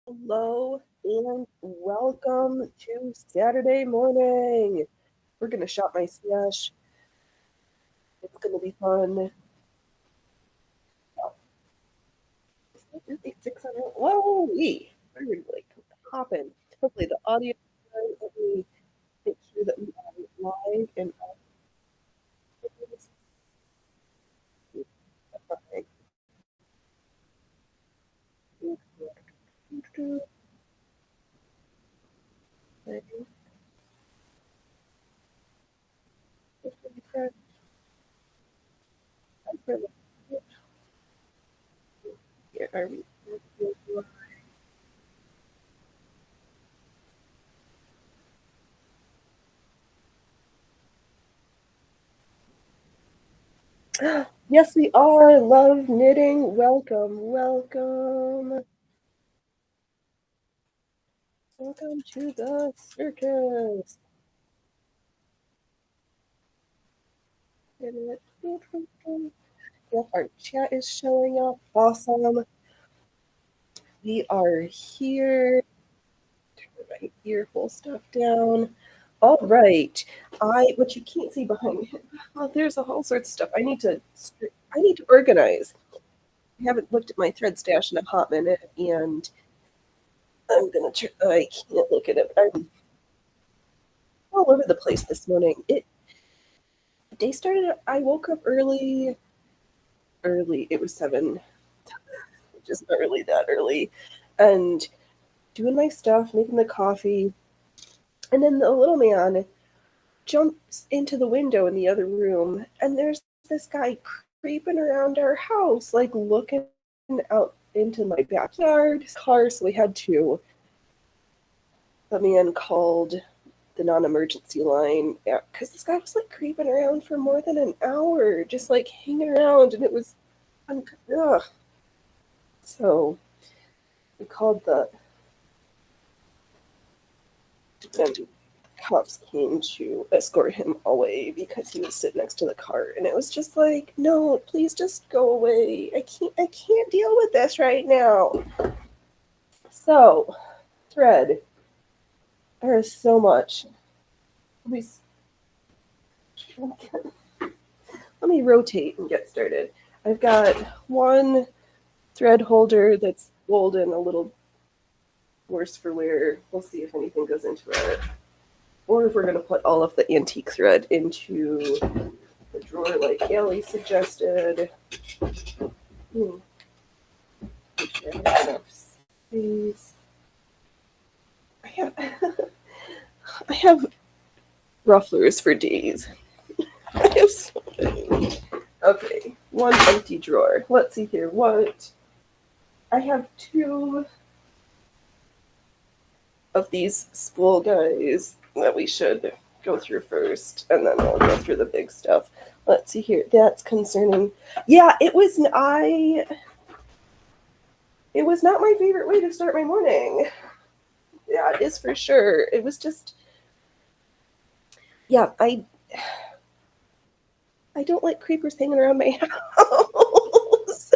Hello and welcome to Saturday morning. We're gonna shop my stash. It's gonna be fun. Oh, is it really 600? Whoa, we're like hopping. Hopefully the audio is good. Let me make sure that we are live and here are we? Yes, we are. Love knitting. Welcome, welcome. Welcome to the circus. Yep, our chat is showing up. Awesome. We are here. Turn my earful stuff down. All right. What you can't see behind me. Well, there's a whole sorts of stuff. I need to organize. I haven't looked at my thread stash in a hot minute, and I can't look at it. I'm all over the place this morning. The day started. I woke up early. Early. It was 7, just not really that early, and doing my stuff, making the coffee, and then the little man jumps into the window in the other room, and there's this guy creeping around our house, like looking out into my backyard car. So we had to. The man called the non-emergency line because this guy was like creeping around for more than an hour, just like hanging around, and it was, ugh. So we called and cops came to escort him away because he was sitting next to the car, and it was just like, no, please just go away. I can't deal with this right now. So, thread. There is so much. Let me let me rotate and get started. I've got one thread holder that's old and a little worse for wear. We'll see if anything goes into it, or if we're going to put all of the antique thread into the drawer like Ellie suggested. Make sure I have enough space. I have I have rufflers for days. I have so many. Okay, one empty drawer. Let's see here. What? I have two of these spool guys that we should go through first, and then we'll go through the big stuff. Let's see here. That's concerning. Yeah, it was not my favorite way to start my morning. Yeah, it is for sure. It was just, yeah, I don't like creepers hanging around my house.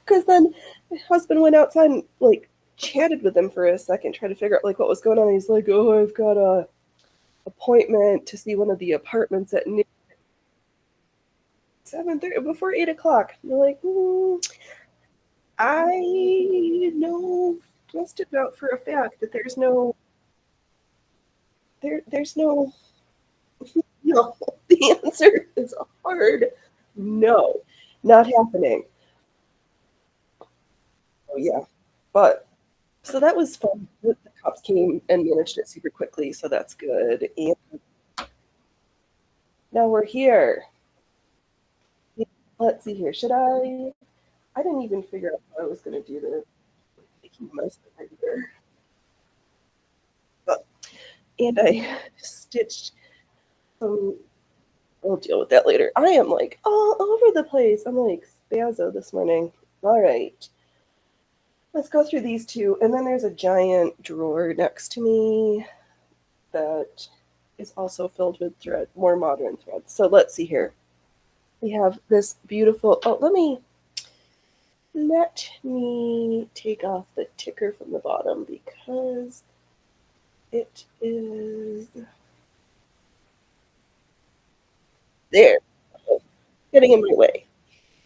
Because then my husband went outside and like chatted with him for a second, trying to figure out like what was going on. And he's like, "Oh, I've got a appointment to see one of the apartments at 7:30 before 8 o'clock." And you're like, I know just about for a fact that there's no no. The answer is a hard no, not happening. Oh yeah, but so that was fun. The cops came and managed it super quickly, so that's good. And now we're here. Let's see here. Should I? I didn't even figure out how I was going to do this. Making a mess everywhere. But, and I stitched some. We'll deal with that later. I am like all over the place. I'm like spazzo this morning. All right. Let's go through these two. And then there's a giant drawer next to me that is also filled with thread, more modern threads. So let's see here. We have this beautiful. Oh, let me take off the ticker from the bottom because it is there, getting in my way.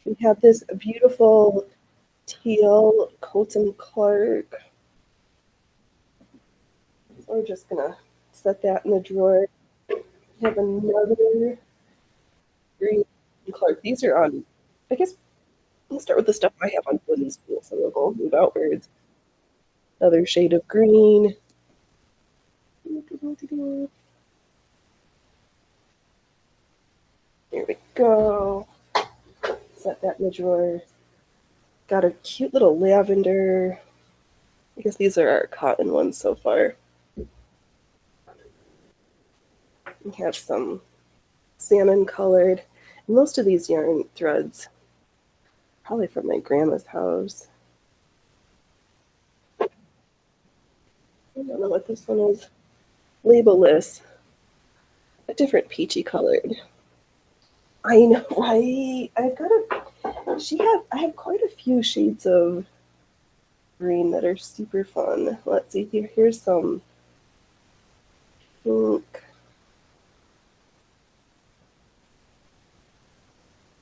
We have this beautiful teal Coats and Clark. So we're just gonna set that in the drawer. We have another green Clark. These are on, I guess we'll start with the stuff I have on wooden spool, so we'll go move outwards. Another shade of green. Here we go. Set that in the drawer. Got a cute little lavender. I guess these are our cotton ones so far. We have some salmon colored. Most of these yarn threads, probably from my grandma's house. I don't know what this one is. Labelless. A different peachy colored. I know, right? I have quite a few shades of green that are super fun. Let's see here. Here's some pink.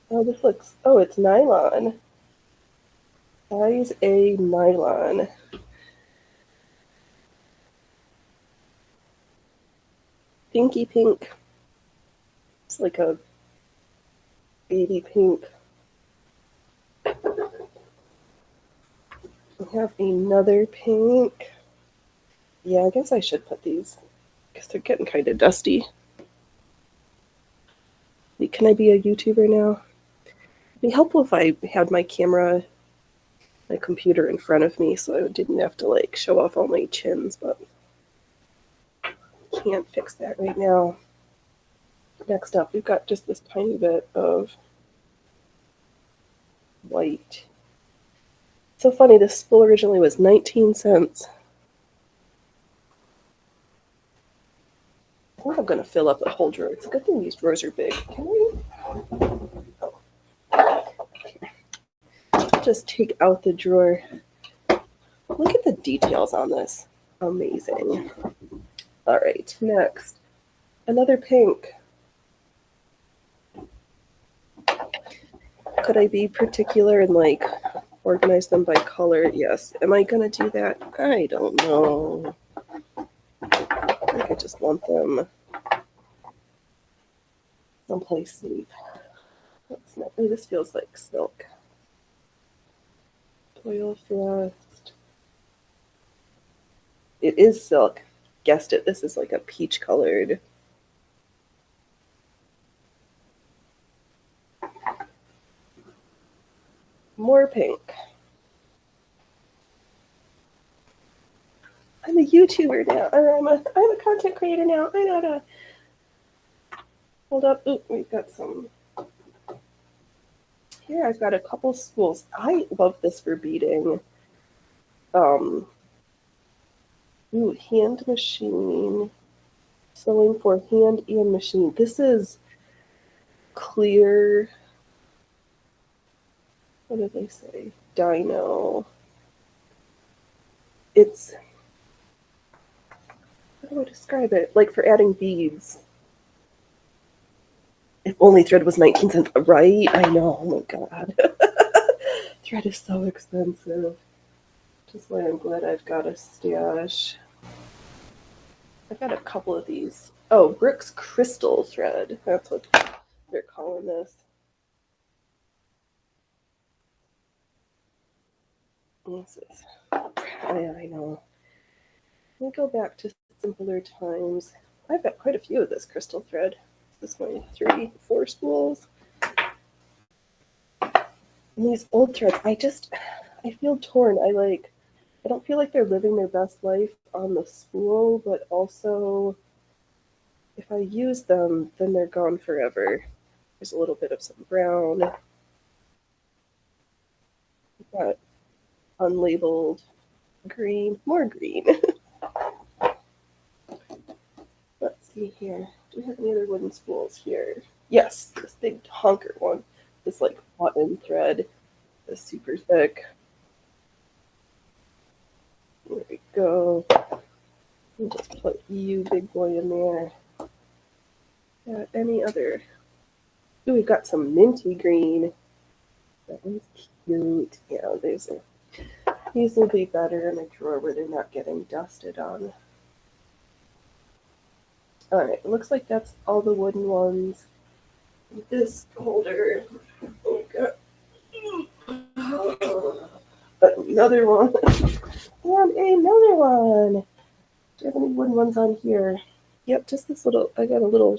Oh, it's nylon. Size A nylon. Pinky pink. It's like a baby pink. We have another pink. Yeah, I guess I should put these because they're getting kind of dusty. Wait, can I be a YouTuber now? It'd be helpful if I had my camera, my computer in front of me so I didn't have to like show off all my chins, but can't fix that right now. Next up, we've got just this tiny bit of white. So funny, this spool originally was 19 cents. I think I'm going to fill up the whole drawer. It's a good thing these drawers are big. Can we? Oh. Just take out the drawer. Look at the details on this. Amazing. All right, next. Another pink. Could I be particular and like organize them by color? Yes. Am I going to do that? I don't know. I think I just want them someplace safe. This feels like silk. Toil thrust. It is silk. Guessed it. This is like a peach colored. More pink. I'm a YouTuber now, or I'm a content creator now. I know to hold up. Ooh, we've got some. Here I've got a couple spools. I love this for beading. Hand machine. Sewing for hand and machine. This is clear. What did they say? Dino. It's, how do I describe it? Like for adding beads. If only thread was 19 cents, right? I know. Oh my god. Thread is so expensive. Which is why I'm glad I've got a stash. I've got a couple of these. Oh, Brooks Crystal thread. That's what they're calling this. This is, I know. Let me go back to simpler times. I've got quite a few of this crystal thread. This one, 3, 4 spools. And these old threads, I feel torn. I don't feel like they're living their best life on the spool, but also if I use them, then they're gone forever. There's a little bit of some brown. We've got unlabeled green, more green. Let's see here. Do we have any other wooden spools here? Yes, this big honker one. This like cotton thread is super thick. go. And just put you, big boy, in there. Any other? Ooh, we've got some minty green. That one's cute. Yeah, these will be better in a drawer where they're not getting dusted on. All right, it looks like that's all the wooden ones. This holder, oh god, another one, and another one. Do you have any wooden ones on here? Yep, just this little. I got a little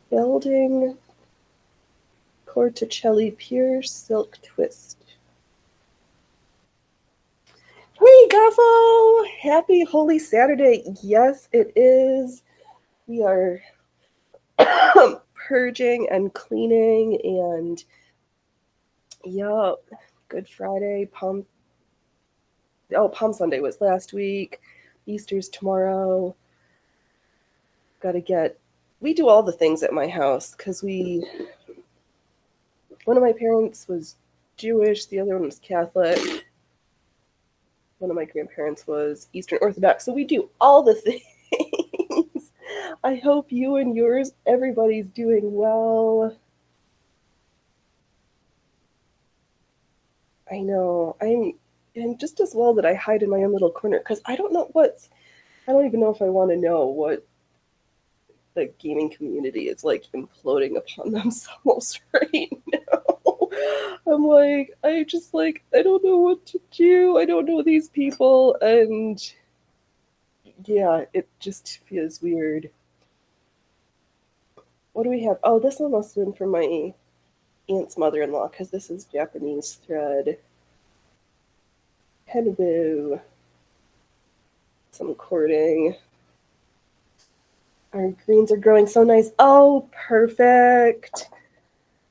Belding Corticelli Pure Silk Twist. Hey, Goffo! Happy Holy Saturday. Yes, it is. We are purging and cleaning, and yeah, Good Friday, Palm Sunday was last week. Easter's tomorrow. We do all the things at my house because one of my parents was Jewish, the other one was Catholic. One of my grandparents was Eastern Orthodox, so we do all the things. I hope you and yours, everybody's doing well. I know. I'm just as well that I hide in my own little corner because I don't even know if I want to know what the gaming community is like imploding upon themselves right now. I'm like, I don't know what to do. I don't know these people, and yeah, it just feels weird. What do we have? Oh, this one must have been from my aunt's mother-in-law because this is Japanese thread. Hello. Some cording. Our greens are growing so nice. Oh, perfect.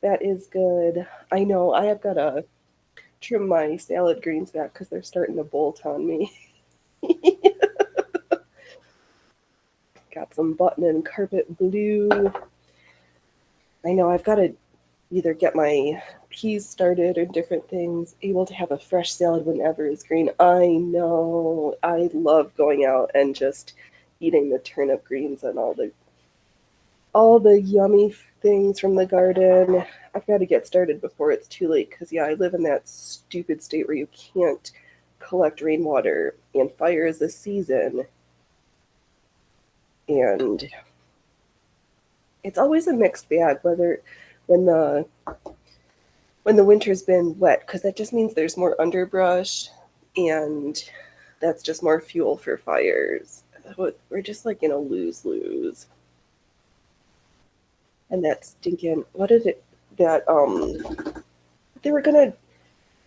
That is good. I know. I have got to trim my salad greens back because they're starting to bolt on me. Got some button and carpet blue. I know. I've got to either get my peas started or different things, able to have a fresh salad whenever is green. I know. I love going out and just eating the turnip greens and all the yummy things from the garden. I've got to get started before it's too late because, yeah, I live in that stupid state where you can't collect rainwater and fire is a season. And it's always a mixed bag when the winter's been wet because that just means there's more underbrush and that's just more fuel for fires. We're just like in a lose-lose. And that stinking, what is it that they were gonna,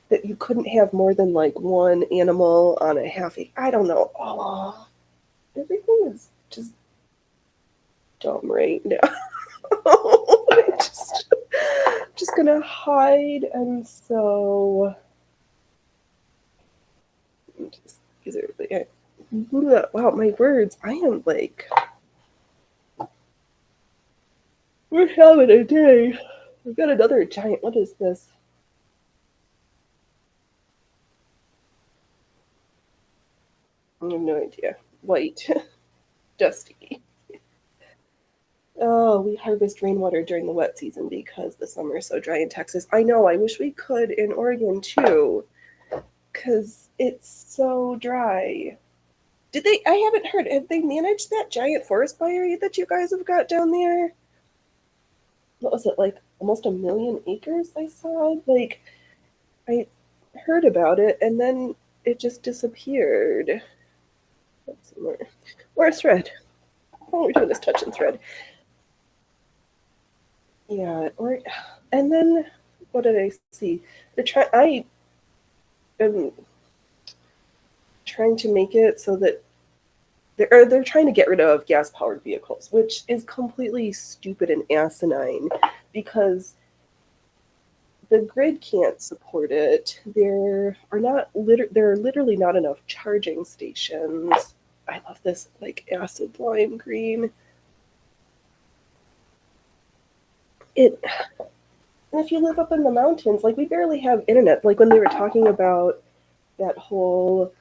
that you couldn't have more than like one animal on a half acre. I don't know. Oh, everything is just dumb right now. just gonna hide and sew. Wow, my words. I am like, we're having a day. We've got another giant. What is this? I have no idea. White. Dusty. Oh, we harvest rainwater during the wet season because the summer is so dry in Texas. I know. I wish we could in Oregon too, because it's so dry. Did they? I haven't heard. Have they managed that giant forest fire that you guys have got down there? What was it, like almost 1 million acres? I saw. Like, I heard about it and then it just disappeared. Let's see more thread. Oh, we're doing this touch and thread. Yeah, and then what did I see? I am trying to make it so that they're trying to get rid of gas-powered vehicles, which is completely stupid and asinine because the grid can't support it. There are literally not enough charging stations. I love this like acid lime green. And if you live up in the mountains, like we barely have internet. Like when they were talking about that whole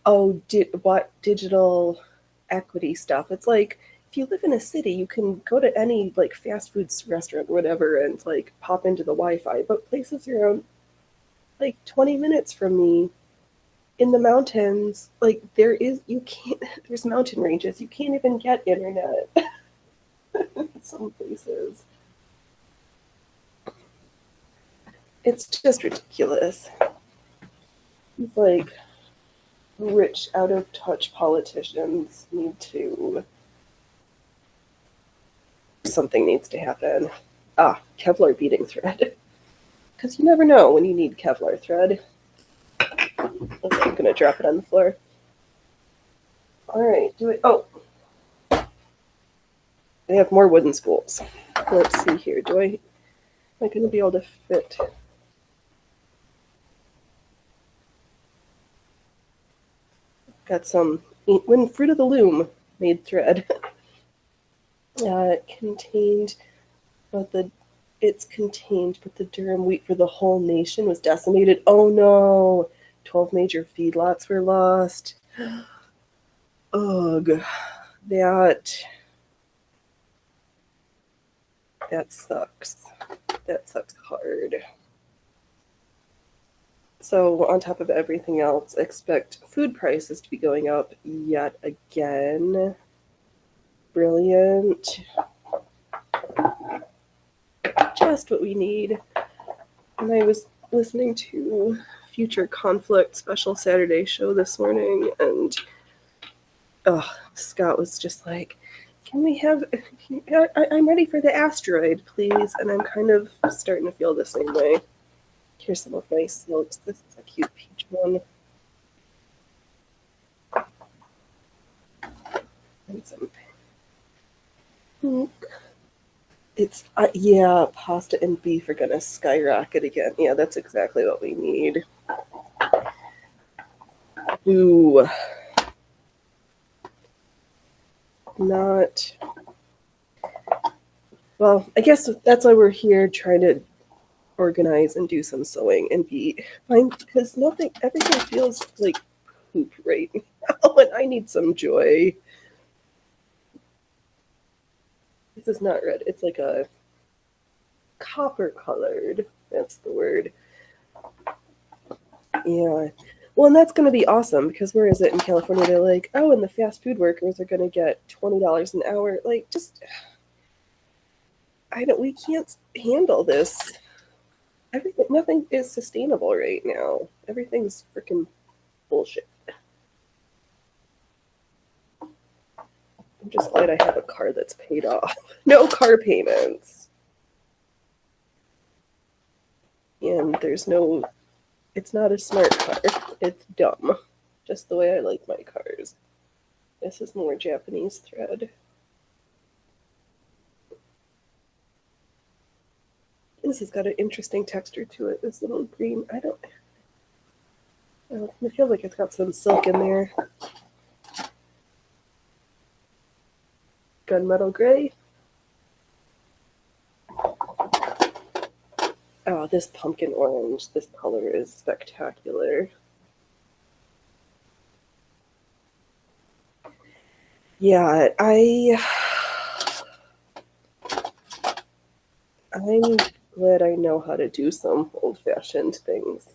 Oh, what digital equity stuff? It's like if you live in a city, you can go to any like fast food restaurant or whatever and like pop into the Wi-Fi. But places around like 20 minutes from me in the mountains, like you can't, there's mountain ranges. You can't even get internet in some places. It's just ridiculous. It's like rich, out of touch politicians need to, something needs to happen. Ah, Kevlar beading thread. Because you never know when you need Kevlar thread. Okay, I'm going to drop it on the floor. All right, do it. Oh, they have more wooden spools. Let's see here. Am I going to be able to fit? Got some when Fruit of the Loom made thread. Contained, it's contained, but the durum wheat for the whole nation was decimated. Oh no! 12 major feedlots were lost. Ugh, that sucks. That sucks hard. So on top of everything else, expect food prices to be going up yet again. Brilliant. Just what we need. And I was listening to Future Conflict special Saturday show this morning, and Scott was just like, can we have, I'm ready for the asteroid, please. And I'm kind of starting to feel the same way. Here's some of my silks. This is a cute peach one. And some pink. It's, yeah, pasta and beef are going to skyrocket again. Yeah, that's exactly what we need. Ooh. Not. Well, I guess that's why we're here, trying to organize and do some sewing and be fine, because everything feels like poop right now, and I need some joy. This is not red. It's like a copper colored. That's the word. Yeah. Well, and that's going to be awesome, because where is it in California? They're like, oh, and the fast food workers are going to get $20 an hour. Like, just, we can't handle this. Nothing is sustainable right now. Everything's freaking bullshit. I'm just glad I have a car that's paid off. No car payments. And it's not a smart car. It's dumb. Just the way I like my cars. This is more Japanese thread. This has got an interesting texture to it. This little green, I feel like it's got some silk in there. Gunmetal gray. Oh, this pumpkin orange. This color is spectacular. Yeah, I'm glad I know how to do some old-fashioned things.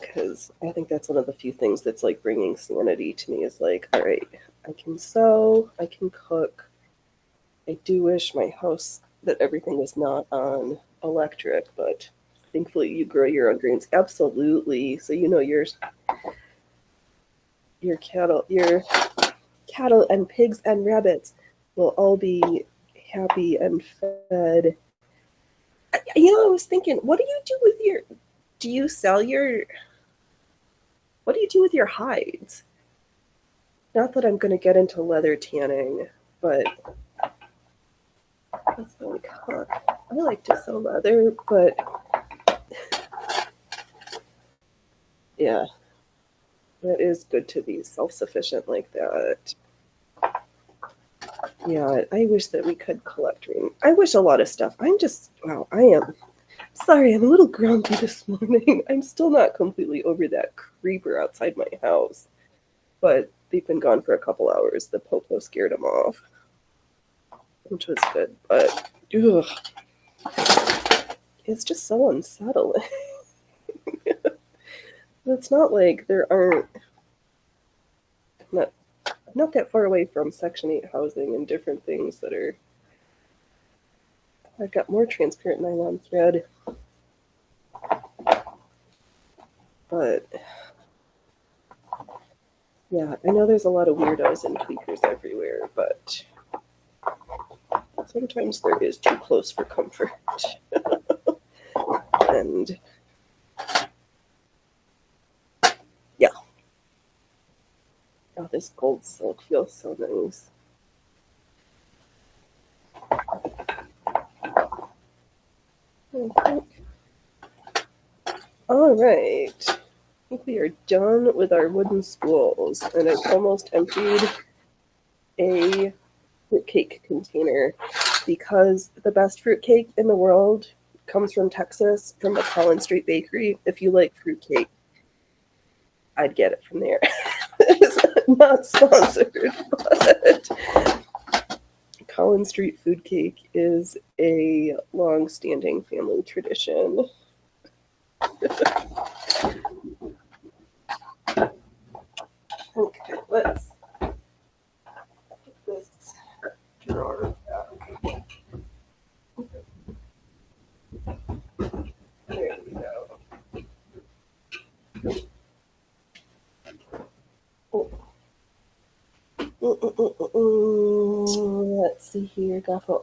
Because I think that's one of the few things that's like bringing sanity to me, is like, all right, I can sew, I can cook. I do wish my house that everything was not on electric, but thankfully you grow your own greens. Absolutely. So your cattle and pigs and rabbits will all be happy and fed. I was thinking, what do you do with what do you do with your hides? Not that I'm going to get into leather tanning, but that's really hot. I like to sew leather, but yeah, it is good to be self-sufficient like that. Yeah, I wish that we could collect rain. I wish a lot of stuff. I am Sorry, I'm a little grumpy this morning. I'm still not completely over that creeper outside my house, but they've been gone for a couple hours. The popo scared them off, which was good, but ugh, it's just so unsettling. It's not like there aren't not not that far away from Section 8 housing and different things that are. I've got more transparent nylon thread, but yeah, I know there's a lot of weirdos and tweakers everywhere, but sometimes there is too close for comfort. And yeah, oh, this gold silk feels so nice. All right, I think we are done with our wooden spools, and I've almost emptied a fruitcake container because the best fruitcake in the world comes from Texas, from the Collins Street Bakery. If you like fruitcake, I'd get it from there. It's not sponsored, but Collins Street Food Cake is a long-standing family tradition. Okay, let's put this drawer back. There we go. Let's see here, Goffo.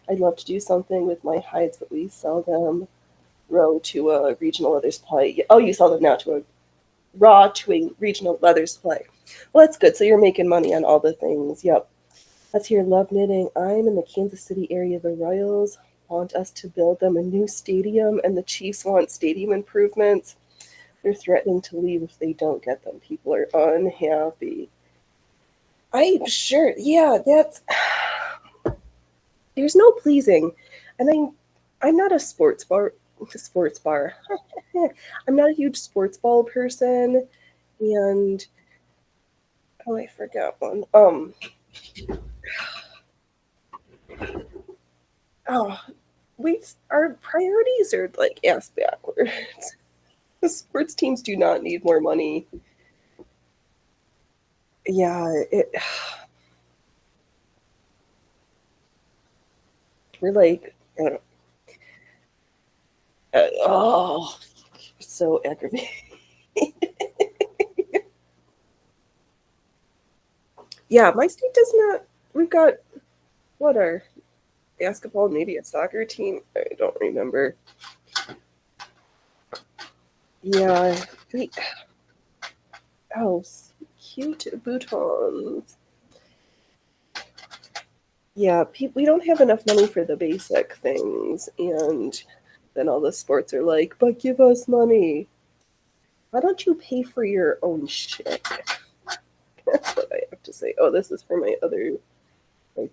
I'd love to do something with my hides, but we sell them raw to a regional leather supply. Oh, you sell them now to a raw to a regional leather supply. Well, that's good. So you're making money on all the things. Yep. Let's hear love knitting. I'm in the Kansas City area. The Royals want us to build them a new stadium, and the Chiefs want stadium improvements. They're threatening to leave if they don't get them. People are unhappy. I'm sure. Yeah, that's. There's no pleasing, and I'm not a sports bar. Sports bar. I'm not a huge sports ball person, and oh, I forgot one. Oh, wait, our priorities are like ass backwards. The sports teams do not need more money. Yeah, we're like, oh, so aggravating. Yeah, my state does not. We've got what our basketball, maybe a soccer team. I don't remember. Yeah, oh, cute boutons. Yeah, we don't have enough money for the basic things, and then all the sports are like, but give us money. Why don't you pay for your own shit? That's what I have to say. Oh, this is for my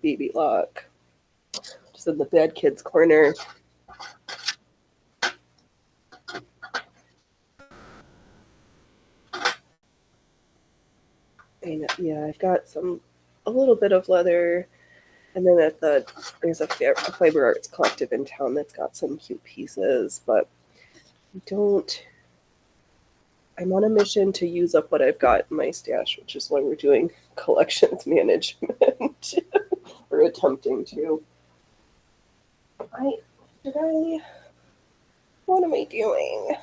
baby lock. Just in the bad kids corner. And yeah, I've got a little bit of leather, and then there's a Fiber Arts collective in town that's got some cute pieces, but I'm on a mission to use up what I've got in my stash, which is why we're doing collections management. We're attempting to. What am I doing?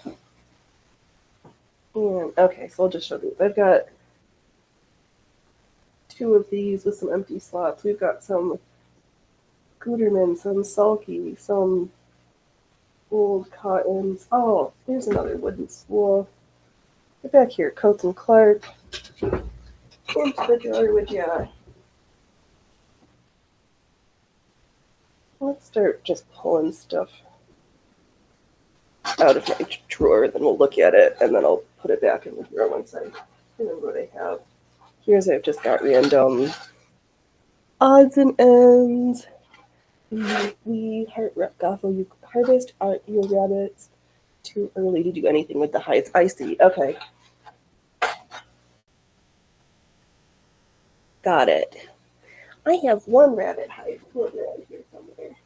Okay, so I'll just show these. I've got 2 of these with some empty slots. We've got some Gutermann, some Sulky, some old cottons. Oh, there's another wooden spool. Get back here, Coates and Clark. Into the drawer, would ya? Let's start just pulling stuff out of my drawer, then we'll look at it, and then I'll put it back in the drawer once I remember what I have. Here's I've just got random odds and ends. We heart harvest your rabbits too early to do anything with the hides. I see. Okay. Got it. I have one rabbit hide floating around here somewhere.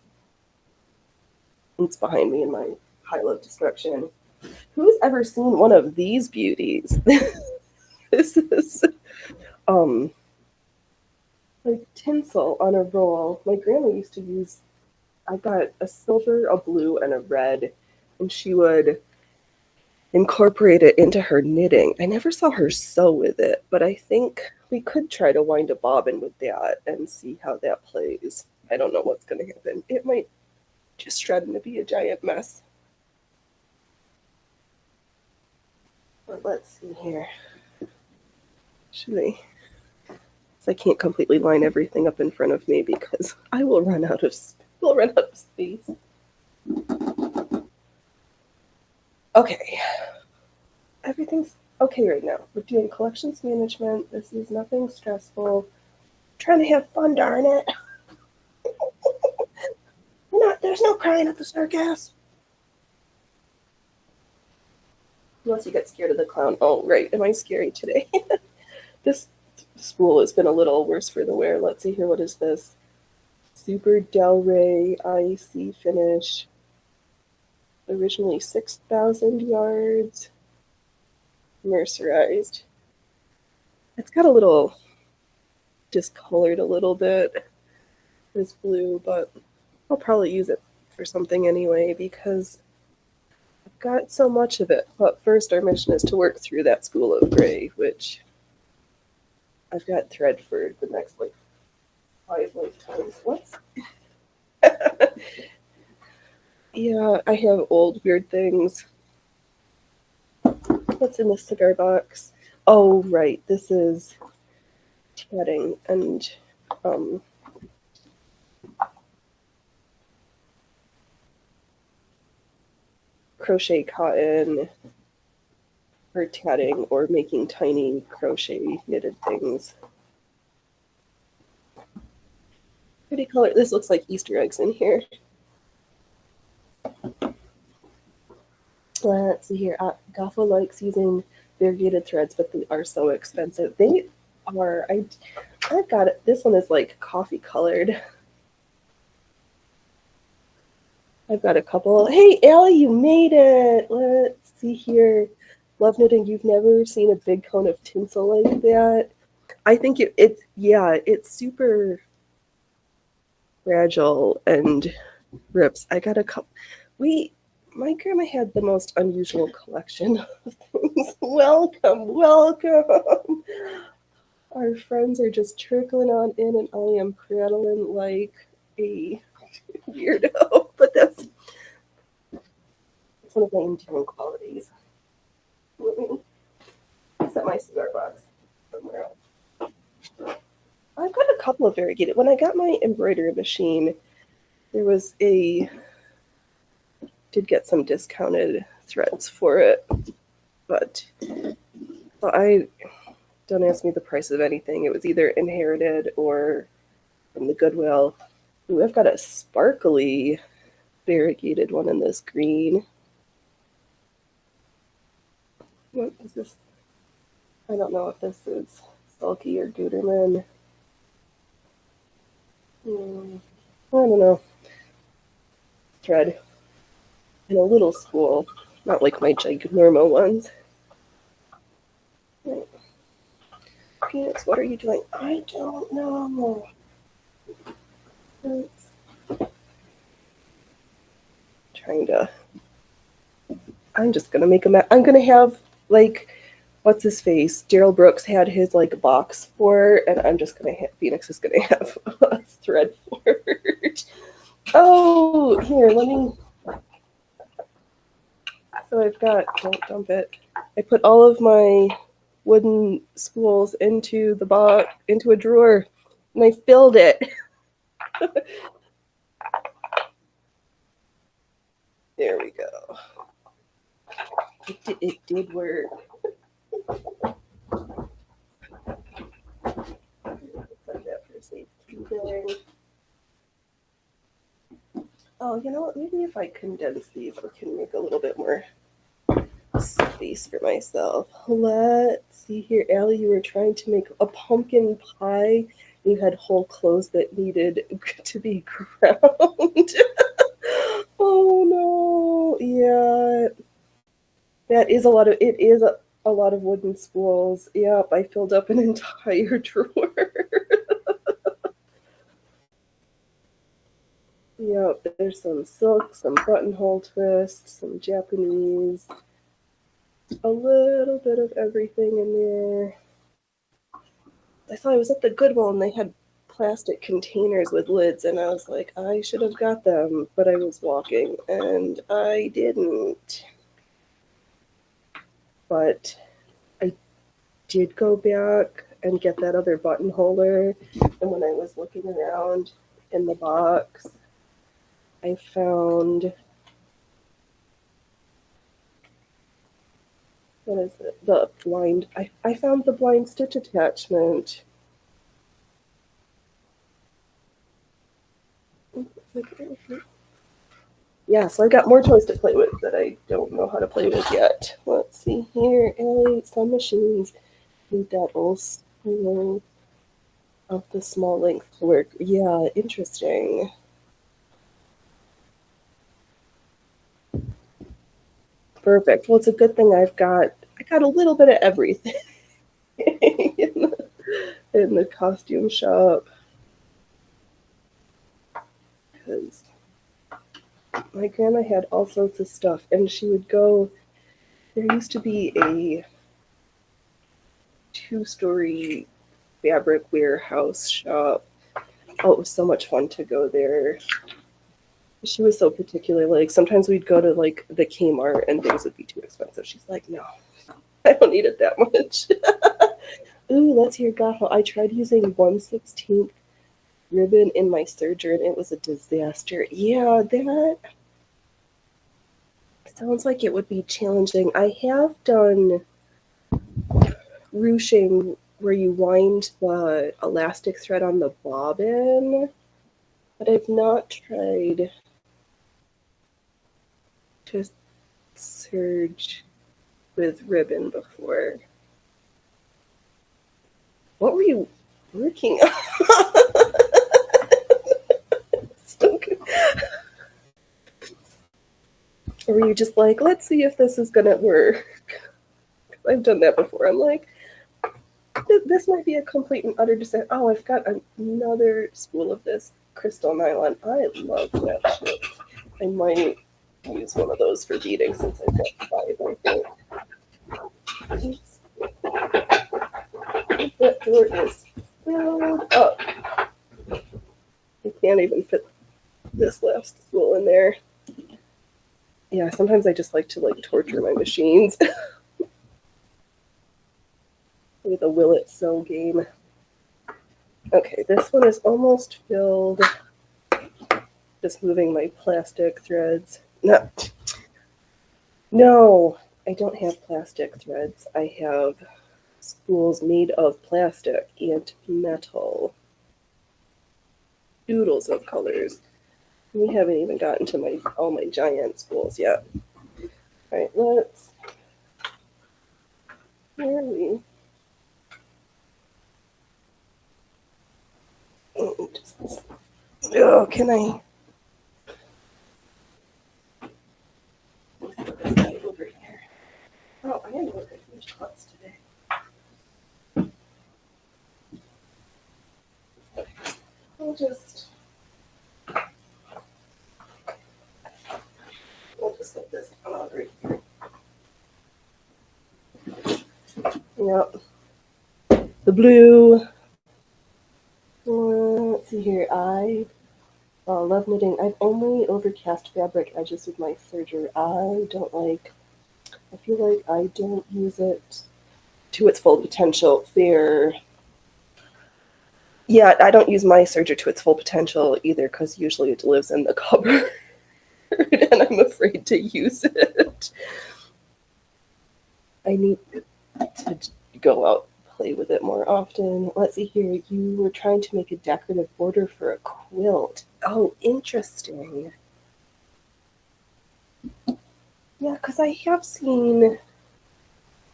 It's behind me in my pile of destruction. Who's ever seen one of these beauties? This is um like tinsel on a roll. My grandma used to use, I got a silver, a blue, and a red, and she would incorporate it into her knitting. I never saw her sew with it, but I think we could try to wind a bobbin with that and see how that plays. I don't know what's going to happen. It might just shred into be a giant mess. But let's see here. Should I? I can't completely line everything up in front of me because I will run out of space. Okay. Everything's okay right now. We're doing collections management. This is nothing stressful. I'm trying to have fun, darn it. There's no crying at the circus. Unless you get scared of the clown. Oh, right. Am I scary today? This spool has been a little worse for the wear. Let's see here. What is this? Super Del Rey IC finish. Originally 6,000 yards. Mercerized. It's got a little discolored a little bit, this blue, but I'll probably use it for something anyway because I've got so much of it. But first, our mission is to work through that spool of gray, which I've got thread for the next like 5 lifetimes. What's yeah, I have old weird things. What's in the cigar box? Oh, right. This is tatting and crochet cotton for tatting or making tiny crochet knitted things. Pretty color. This looks like Easter eggs in here. Let's see here. Goffo likes using variegated threads, but they are so expensive. They are. I've got it. This one is like coffee colored. I've got a couple. Hey, Allie, you made it. Let's see here. Love knitting. You've never seen a big cone of tinsel like that. I think it's super fragile and rips. I got a couple. My grandma had the most unusual collection of things. Welcome. Our friends are just trickling on in, and I am prattling like a weirdo. But that's one of my endearing qualities. Let me set my cigar box somewhere else. I've got a couple of variegated. When I got my embroidery machine, there was did get some discounted threads for it, but I don't ask me the price of anything. It was either inherited or from the Goodwill. Ooh, I've got a sparkly variegated one in this green. What is this? I don't know if this is Sulky or Gutermann. I don't know. Thread. In a little spool, not like my ginormo ones. Right. Peanuts, what are you doing? I don't know. I'm just gonna make a I'm gonna have like, what's his face? Daryl Brooks had his like box for, and I'm just gonna have Phoenix is gonna have a thread for it. Oh, here, let me. So I've got, don't dump it. I put all of my wooden spools into the box, into a drawer, and I filled it. There we go. It did work. Set that for safekeeping. Oh, you know what? Maybe if I condense these, I can make a little bit more space for myself. Let's see here. Allie, you were trying to make a pumpkin pie. You had whole clothes that needed to be ground. Oh no. Yeah. That is a lot of it is a lot of wooden spools. Yep, I filled up an entire drawer. Yep, there's some silk, some buttonhole twists, some Japanese, a little bit of everything in there. I thought I was at the Goodwill and they had plastic containers with lids, and I was like, I should have got them, but I was walking and I didn't. But I did go back and get that other button holder, and when I was looking around in the box, I found, what is it? The blind. I found the blind stitch attachment. Yeah, so I got more toys to play with that I don't know how to play with yet. Let's see here. Ellie, some machines need that old spool of the small length to work. Yeah, interesting. Perfect. Well, it's a good thing I got a little bit of everything in the costume shop, because my grandma had all sorts of stuff, and she would go. There used to be a two-story fabric warehouse shop. Oh, it was so much fun to go there. She was so particular. Like sometimes we'd go to like the Kmart and things would be too expensive. She's like, no, I don't need it that much. Ooh, let's hear Gaho. I tried using 1/16 ribbon in my serger and it was a disaster. Yeah, that sounds like it would be challenging. I have done ruching where you wind the elastic thread on the bobbin, but I've not tried to serge with ribbon before. What were you working on? Or were you just like, let's see if this is gonna work? I've done that before. I'm like, this might be a complete and utter disaster. Oh, I've got another spool of this crystal nylon. I love that shit. I might use one of those for beading since I've got 5, I think. That drawer is filled up. I can't even fit this last spool in there. Yeah, sometimes I just like to like torture my machines. With a will it sew game. Okay, this one is almost filled. Just moving my plastic threads. No, I don't have plastic threads. I have spools made of plastic and metal. Doodles of colors. We haven't even gotten to all my giant spools yet. All right, let's. Where are we? Oh, can I? Over here. Oh, I didn't look at these shots today. We'll just get this out right here. Yep. The blue. Let's see here. I love knitting. I've only overcast fabric edges with my serger. I feel like I don't use it to its full potential. Yeah, I don't use my serger to its full potential either because usually it lives in the cupboard and I'm afraid to use it. I need to go out and play with it more often. Let's see here. You were trying to make a decorative border for a quilt. Oh, interesting. Yeah, because I have seen,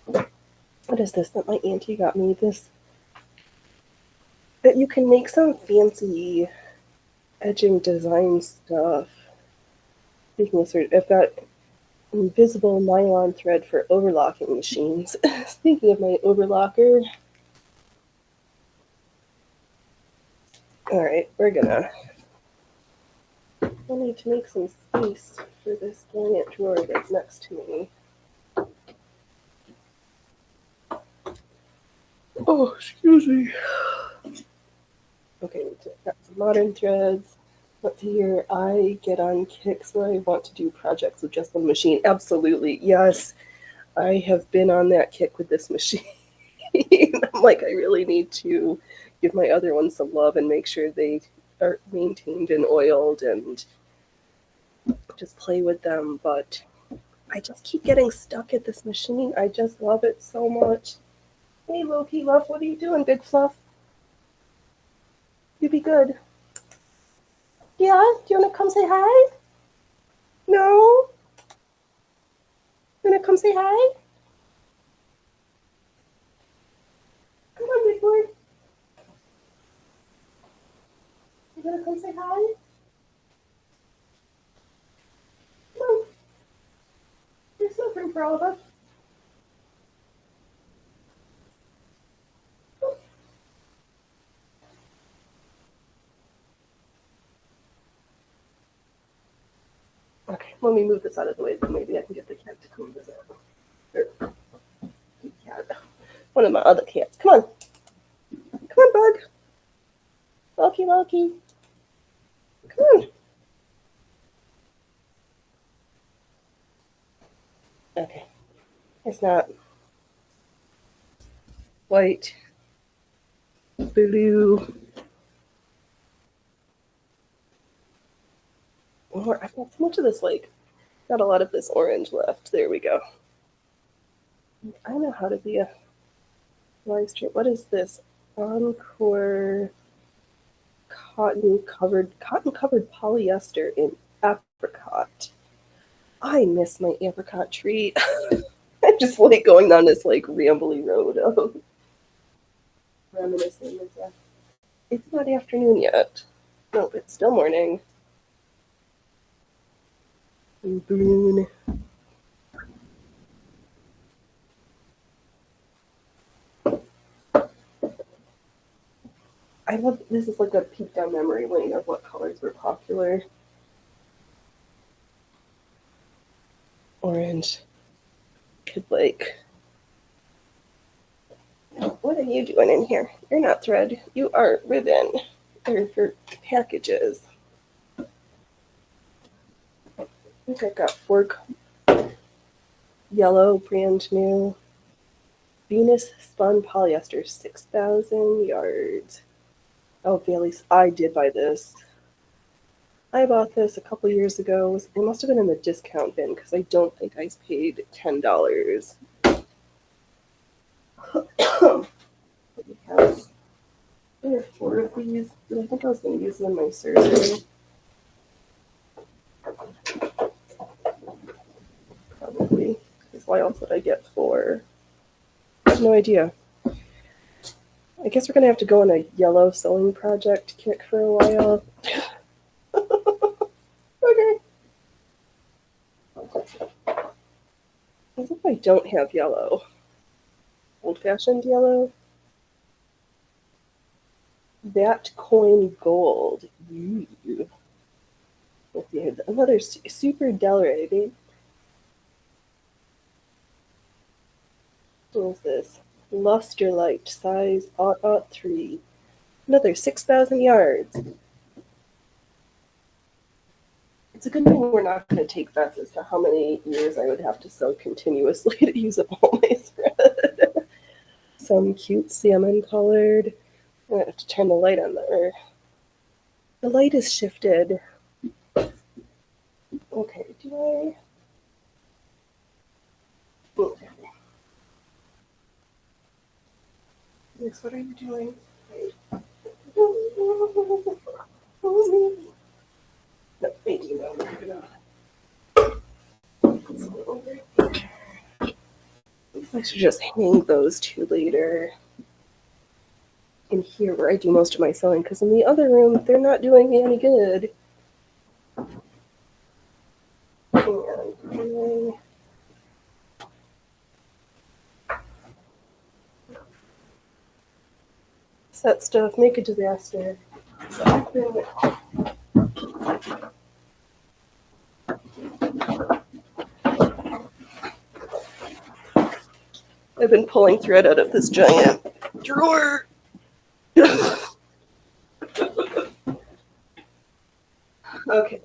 what is this that my auntie got me? This, that you can make some fancy edging design stuff. Speaking of sort, I've got invisible nylon thread for overlocking machines. Speaking of my overlocker, all right, I need to make some space for this giant drawer that's next to me. Oh, excuse me. Okay, so I've got some modern threads. Let's see here. I get on kicks where I want to do projects with just one machine. Absolutely, yes. I have been on that kick with this machine. I'm like, I really need to give my other ones some love and make sure they are maintained and oiled and just play with them. But I just keep getting stuck at this machine. I just love it so much. Hey, Loki, love, what are you doing, Big Fluff? You be good. Yeah? Do you want to come say hi? No? You want to come say hi? Come on, big boy. You want to come say hi? Come on. There's no room for all of us. Okay, let me move this out of the way so maybe I can get the cat to come visit. Or, cat. One of my other cats. Come on. Come on, bug. Loki, Loki. Come on. Okay. It's not white, blue, or I've got so much of this, like, got a lot of this orange left. There we go. I know how to be a live stream. What is this? Encore cotton covered polyester in apricot. I miss my apricot treat. I'm just like going down this like rambly road of reminiscing. It's not afternoon yet. Nope, it's still morning. Boon. I love this is like a peek down memory lane of what colors were popular. Orange. Could like what are you doing in here? You're not thread. You are ribbon. They're for packages. I think I've got four yellow, brand new. Venus spun polyester, 6,000 yards. Oh, Bailey's. I did buy this. I bought this a couple years ago. It must have been in the discount bin because I don't think I paid $10. There are four of these. I think I was going to use them in my surgery. Probably. Because why else would I get four? I have no idea. I guess we're going to have to go on a yellow sewing project kick for a while. Okay. As if I don't have yellow. Old-fashioned yellow. That coin gold. Ooh. Let's see, another super Delray, babe. What is this? Luster light, size 3. Another 6,000 yards. It's a good thing we're not going to take bets as to how many years I would have to sew continuously to use up all my thread. Some cute salmon colored. I'm going to have to turn the light on there. The light is shifted. Okay, do I? Okay. Yes, what are you doing? No, thank you. No, I should just hang those two later in here where I do most of my sewing, because in the other room, they're not doing me any good. And set stuff, make a disaster. So I've been pulling thread out of this giant drawer. Okay.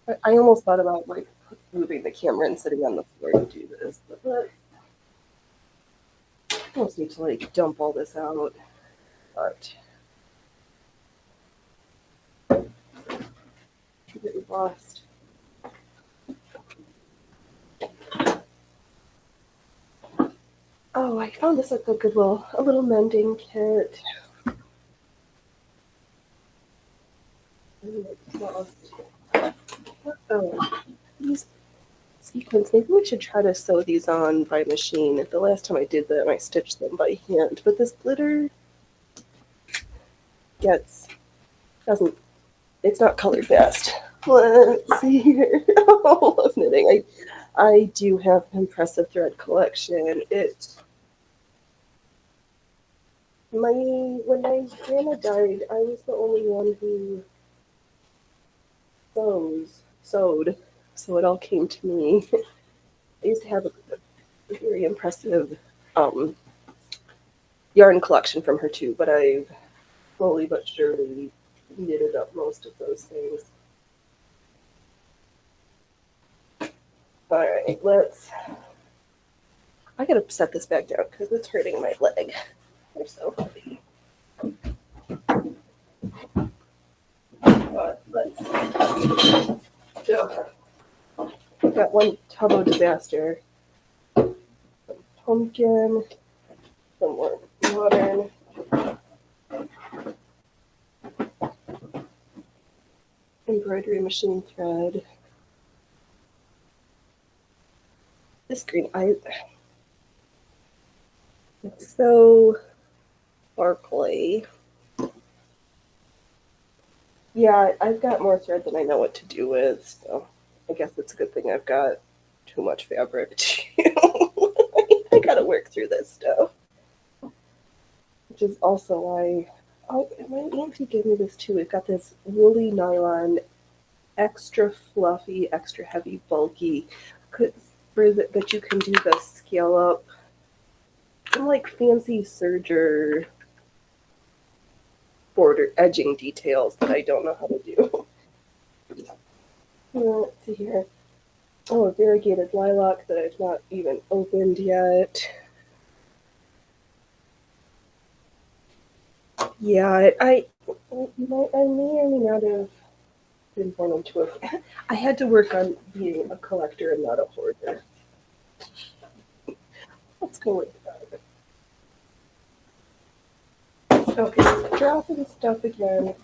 I almost thought about like moving the camera and sitting on the floor to do this, but I almost need to like dump all this out. But get lost. Oh, I found this at the Goodwill, a little mending kit. Oh, these sequins, maybe we should try to sew these on by machine. The last time I did that, I stitched them by hand, but this glitter doesn't, it's not color fast. Let's see here. Oh, I love knitting. I do have an impressive thread collection. When my grandma died, I was the only one who sewed, so it all came to me. I used to have a very impressive yarn collection from her too, but I've slowly but surely knitted up most of those things. All right, I gotta set this back down because it's hurting my leg. They're so heavy. But I've got one tub of disaster. Some pumpkin, some more modern. Embroidery machine thread. This green, it's so sparkly. Yeah, I've got more thread than I know what to do with, so I guess it's a good thing I've got too much fabric too. I gotta work through this stuff. Which is also why, my auntie gave me this too. We've got this woolly nylon, extra fluffy, extra heavy, bulky, that you can do the scale up. And like fancy serger border edging details that I don't know how to do. Let's see here. Oh, a variegated lilac that I've not even opened yet. Yeah, I may or may not have been born into a. I had to work on being a collector and not a hoarder. Let's go with that. Okay, dropping stuff again.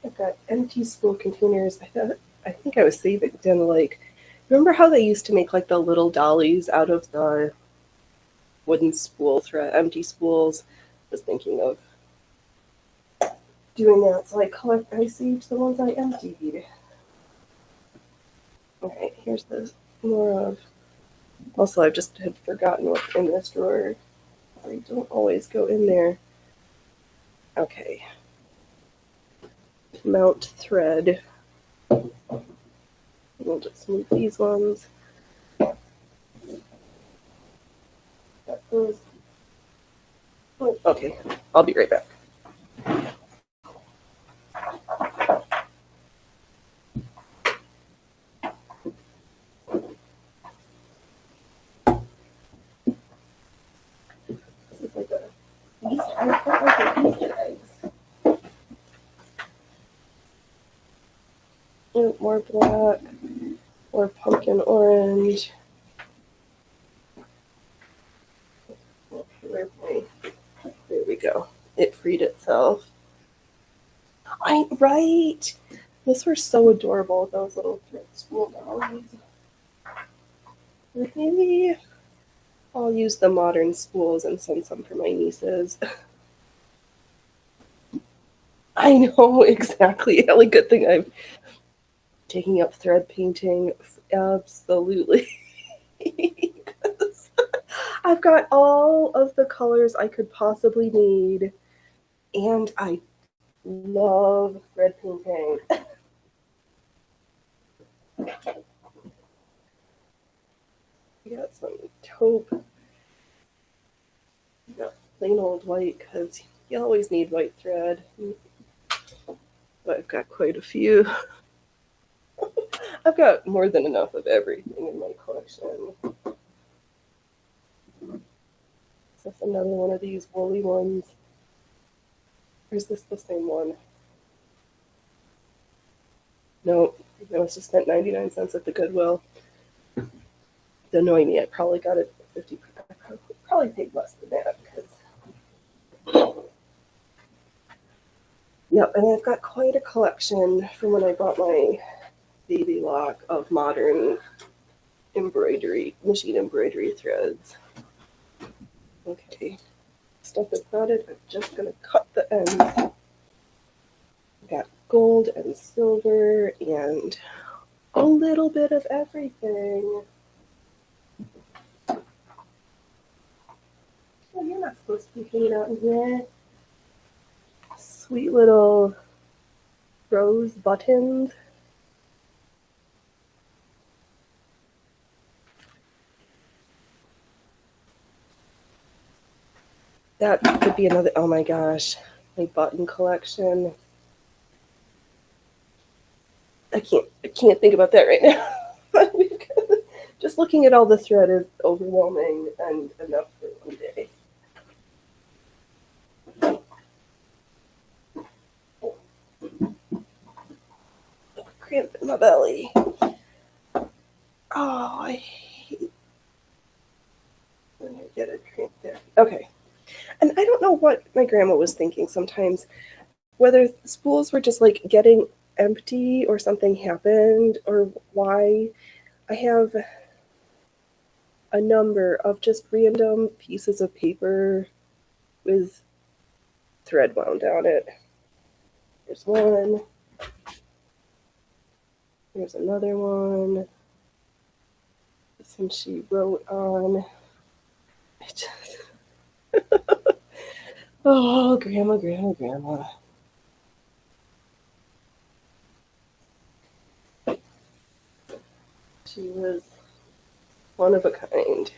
I've got empty spool containers. I think I was saving them. Like, remember how they used to make like the little dollies out of the wooden spool thread, empty spools? I was thinking of doing that. So I saved the ones I emptied. Alright, here's the more of. Also, I just had forgotten what's in this drawer. I don't always go in there. Okay. Mount thread. We'll just move these ones. Okay, I'll be right back. This is like a Easter eggs. More black, more pumpkin orange. There we go. It freed itself. Right. Those were so adorable, those little thread spool dollies. Maybe I'll use the modern spools and send some for my nieces. I know, exactly. Ellie, good thing I'm taking up thread painting. Absolutely. I've got all of the colors I could possibly need, and I love thread painting. I got some taupe. I got plain old white because you always need white thread. But I've got quite a few. I've got more than enough of everything in my collection. That's another one of these woolly ones. Or is this the same one? No, I must have spent 99 cents at the Goodwill. To annoy me, I probably got it 50. I probably paid less than that because. Yep, and I've got quite a collection from when I bought my baby lock of modern embroidery, machine embroidery threads. Okay, stuff is knotted. I'm just gonna cut the ends. Got gold and silver and a little bit of everything. Oh, you're not supposed to be hanging out in here. Sweet little rose buttons. That could be another, oh my gosh, my button collection. I can't think about that right now. Just looking at all the thread is overwhelming and enough for one day. Cramp in my belly. Oh, I hate when I get a cramp there. Okay. And I don't know what my grandma was thinking sometimes, whether spools were just like getting empty or something happened or why. I have a number of just random pieces of paper with thread wound down it. There's one. There's another one. This one she wrote on. Oh, grandma, grandma, grandma. She was one of a kind.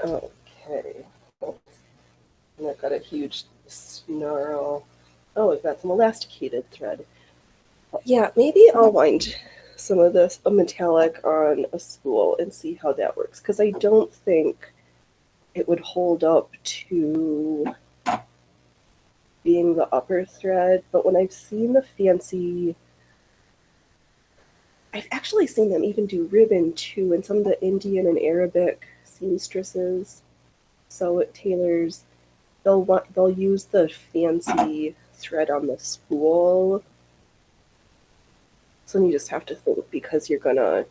Okay. And I've got a huge snarl. Oh, I've got some elasticated thread. Yeah, maybe I'll wind some of this metallic on a spool and see how that works. Because I don't think it would hold up to being the upper thread. But when I've seen the fancy, I've actually seen them even do ribbon too, and some of the Indian and Arabic seamstresses. So it tailors. They'll use the fancy thread on the spool. So you just have to think because you're gonna.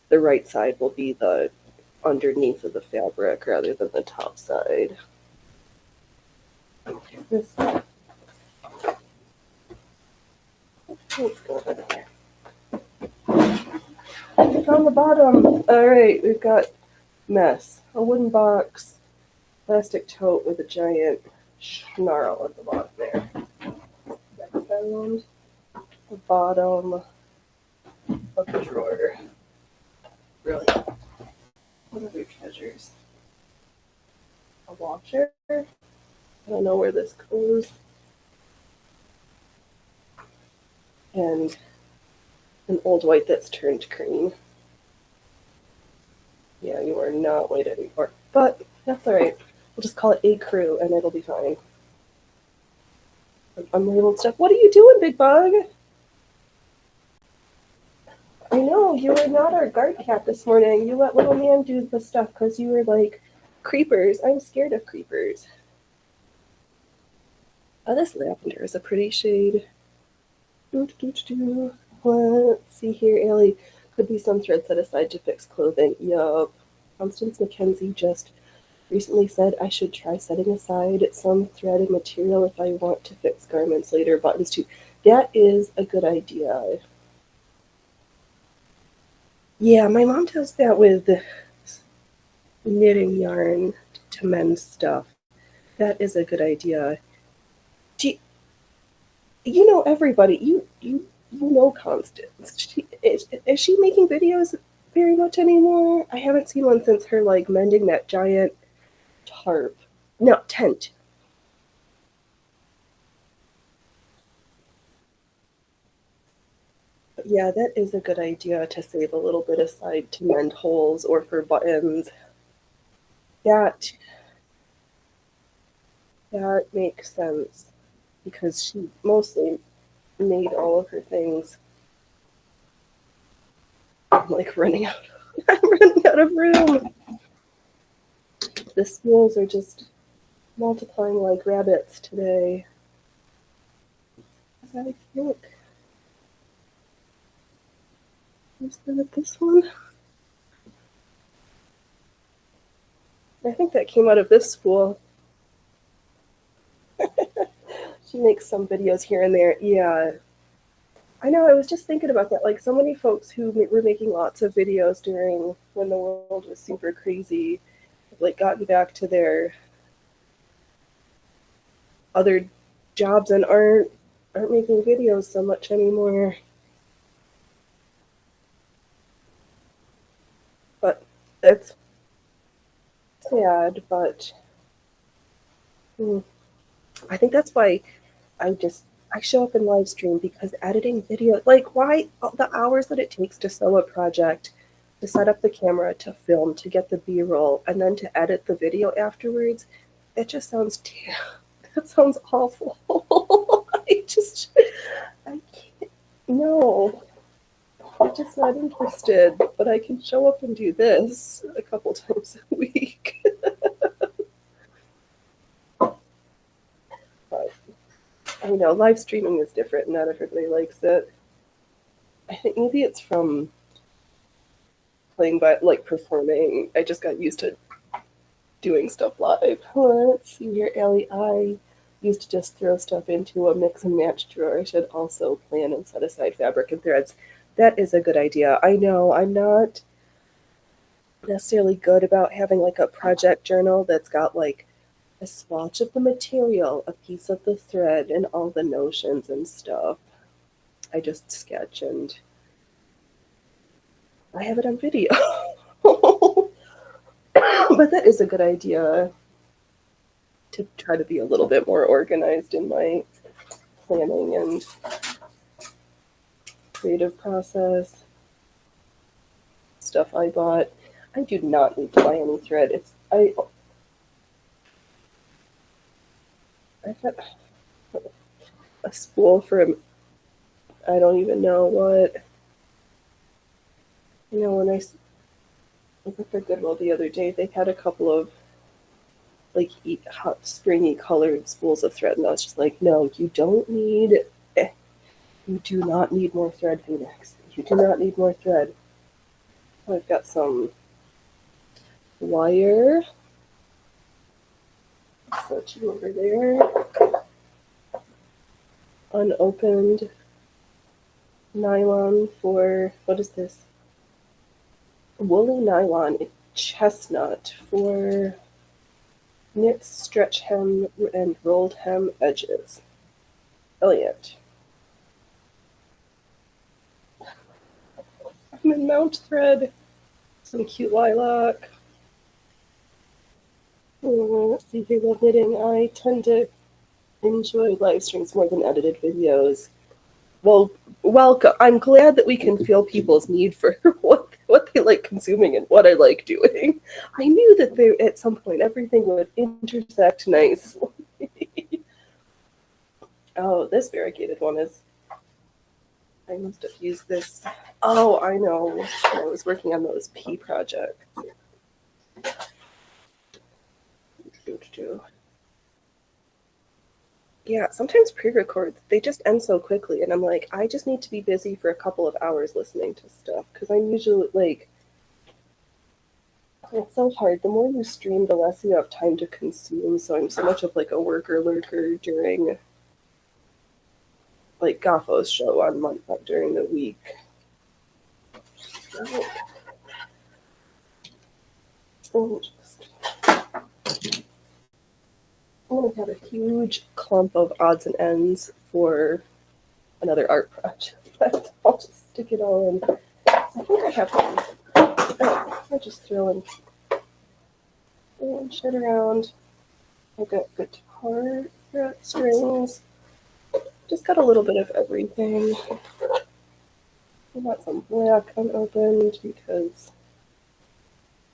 The right side will be the underneath of the fabric rather than the top side. Okay, this. What's going on here? On the bottom. All right, we've got mess. A wooden box, plastic tote with a giant snarl at the bottom there. That's found the bottom of the drawer. Really? What other treasures? A washer? I don't know where this goes. And an old white that's turned green. Yeah, you are not white anymore. But that's alright. We'll just call it a crew and it'll be fine. Unlabeled stuff. What are you doing, Big Bug? I know, you were not our guard cat this morning. You let little man do the stuff because you were like, creepers. I'm scared of creepers. Oh, this lavender is a pretty shade. Let's see here, Allie. Could be some thread set aside to fix clothing. Yup. Constance McKenzie just recently said I should try setting aside some threaded material if I want to fix garments later, buttons too. That is a good idea. Yeah, my mom does that with knitting yarn to mend stuff. That is a good idea. She, you know everybody. You know Constance. Is she making videos very much anymore? I haven't seen one since her like mending that giant tarp. No, tent. Yeah, that is a good idea to save a little bit aside to mend holes or for buttons. That that makes sense because she mostly made all of her things. I'm like running out. I'm running out of room. The schools are just multiplying like rabbits today. I think is that this one? I think that came out of this school. She makes some videos here and there. Yeah, I know. I was just thinking about that. Like so many folks who were making lots of videos during when the world was super crazy, have like gotten back to their other jobs and aren't making videos so much anymore. But it's sad. But hmm, I think that's why I just I show up in live stream because editing video, like why the hours that it takes to sew a project, to set up the camera, to film, to get the B-roll, and then to edit the video afterwards, it just sounds that sounds awful. I can't. No, I'm just not interested. But I can show up and do this a couple times a week. But I know live streaming is different. Not everybody likes it. I think maybe it's from playing by like performing. I just got used to doing stuff live. Let's see here, Ellie. I used to just throw stuff into a mix and match drawer. I should also plan and set aside fabric and threads. That is a good idea. I know I'm not necessarily good about having like a project journal that's got like a swatch of the material, a piece of the thread, and all the notions and stuff. I just sketch and I have it on video. But that is a good idea to try to be a little bit more organized in my planning and creative process. Stuff I bought. I do not need to buy any thread. I got a spool from I don't even know what. You know, when I was at the Goodwill the other day, they had a couple of like hot springy colored spools of thread, and I was just like, no, you don't need. You do not need more thread, Phoenix. You do not need more thread. I've got some wire. Set you over there. Unopened nylon for what is this? Woolly nylon chestnut for knit, stretch hem, and rolled hem edges. Brilliant. I'm in mount thread. Some cute lilac. Let's see here, love knitting. I tend to enjoy live streams more than edited videos. Well, welcome. I'm glad that we can feel people's need for what they like consuming and what I like doing. I knew that there at some point everything would intersect nicely. Oh, this variegated one is. I must have used this. Oh, I know. I was working on those P projects. Yeah, sometimes pre-records, they just end so quickly, and I'm like, I just need to be busy for a couple of hours listening to stuff, because I'm usually like, it's so hard. The more you stream, the less you have time to consume, so I'm so much of like a worker lurker during like Gotho's show on during the week. I'm gonna have a huge clump of odds and ends for another art project. I'll just stick it all in. I think I have one. Oh, I just throwing shit around. I've got guitar strings. Just got a little bit of everything. I got some black unopened because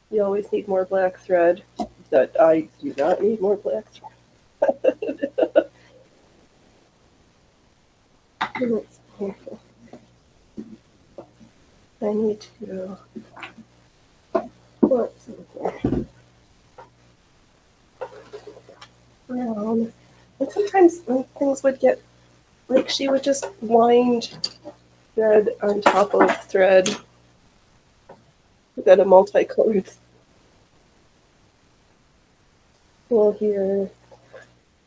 you always need more black thread. That I do not need more black thread. I need to put some brown. And sometimes when things would get, like, she would just wind thread on top of thread that a multicolored wool here.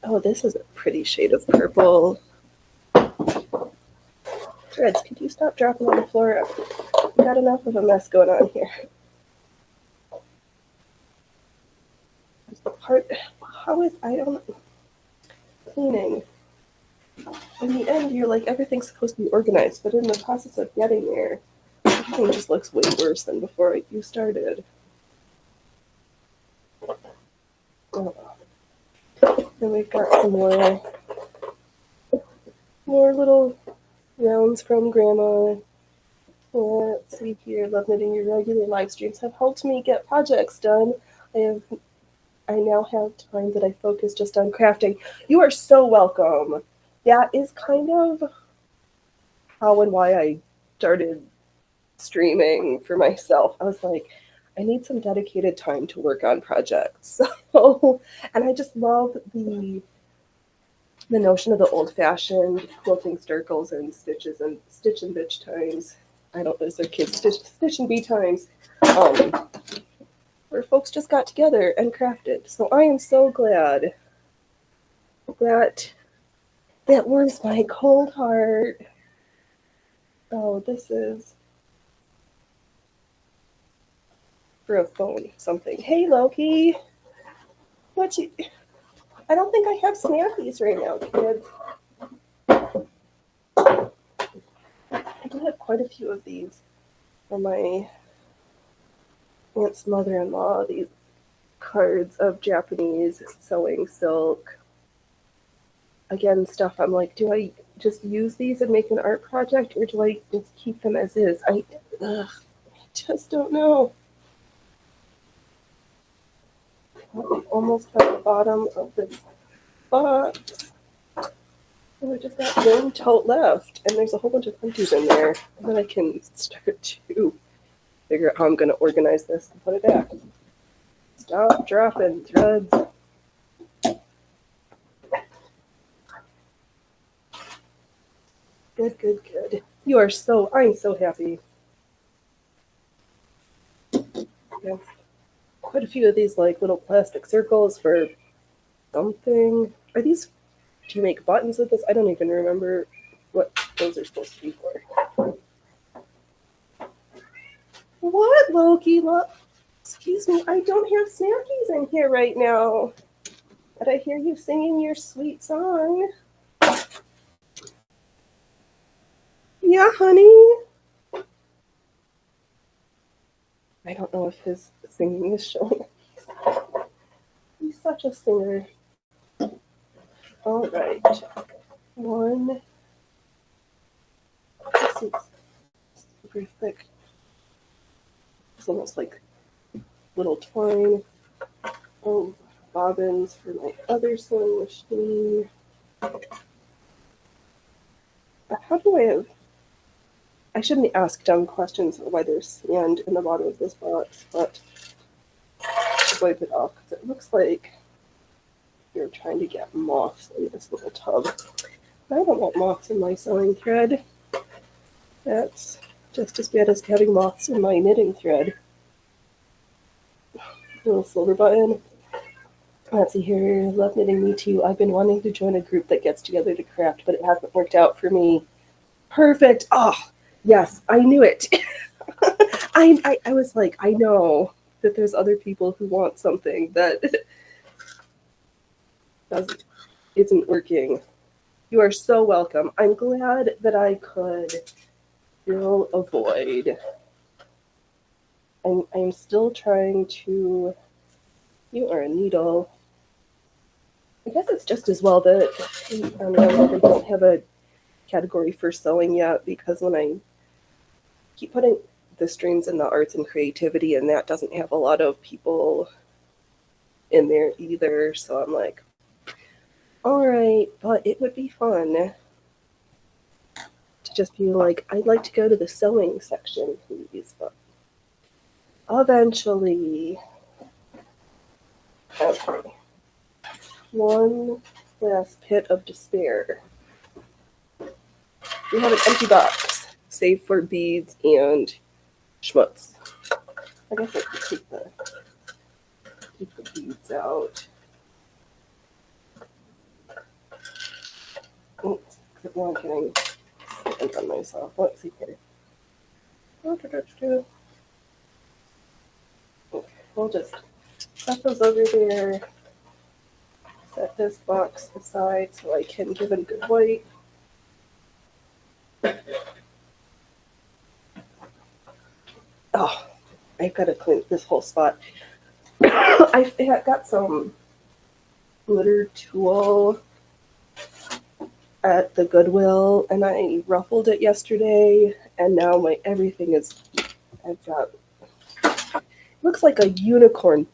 Oh, this is a pretty shade of purple. Threads, could you stop dropping on the floor? I've got enough of a mess going on here. The part, I don't, cleaning. In the end, you're like, everything's supposed to be organized, but in the process of getting there, everything just looks way worse than before you started. Oh. And we've got some more little rounds from Grandma. Let's see here. Love knitting. Your regular live streams have helped me get projects done. I now have time that I focus just on crafting. You are so welcome. That is kind of how and why I started streaming for myself. I was like, I need some dedicated time to work on projects. So, and I just love the notion of the old-fashioned quilting circles and stitches and stitch and bitch times. I don't know, is there kids stitch and bee times, where folks just got together and crafted. So I am so glad that warms my cold heart. Oh, this is for a phone something. Hey, Loki. What you? I don't think I have Snappies right now, kids. I do have quite a few of these from my aunt's mother-in-law. These cards of Japanese sewing silk. Again, stuff I'm like, do I just use these and make an art project, or do I just keep them as is? I just don't know. I almost at the bottom of this box. And we just got one tote left, and there's a whole bunch of empties in there. And then I can start to figure out how I'm going to organize this and put it back. Stop dropping threads. Good, good, good. You are so, I'm so happy. Yeah. Quite a few of these like little plastic circles for something. Are these, do you make buttons with this? I don't even remember what those are supposed to be for. What, Loki? Excuse me, I don't have Snappies in here right now. But I hear you singing your sweet song. Yeah, honey. I don't know if his singing is showing. He's such a singer. All right. One. This is super thick. It's almost like little twine. Oh, bobbins for my other sewing machine. How do I have... I shouldn't ask dumb questions why there's sand in the bottom of this box, but I'll wipe it off because it looks like You're trying to get moths in this little tub. I don't want moths in my sewing thread. That's just as bad as having moths in my knitting thread. Little silver button. Let's see here. Love knitting, me too. I've been wanting to join a group that gets together to craft, but it hasn't worked out for me. Perfect. Oh, yes, I knew it. I was like, I know that there's other people who want something that isn't working. You are so welcome. I'm glad that I could fill a void. I'm still trying to. You are a needle. I guess it's just as well that I don't have a category for sewing yet, because when I keep putting the streams in the arts and creativity, and that doesn't have a lot of people in there either, so I'm like, all right, but it would be fun to just be like, I'd like to go to the sewing section, please, but eventually. Okay. One last pit of despair. We have an empty box, save for beads and schmutz. I guess I could take the beads out. Oops, now I'm getting sand on myself. Let's see here. Okay, we'll just set those over there. Set this box aside so I can give it a good wipe. Oh, I've got to clean this whole spot. I've got some glitter tulle at the Goodwill, and I ruffled it yesterday, and now my everything is. I've got. Looks like a unicorn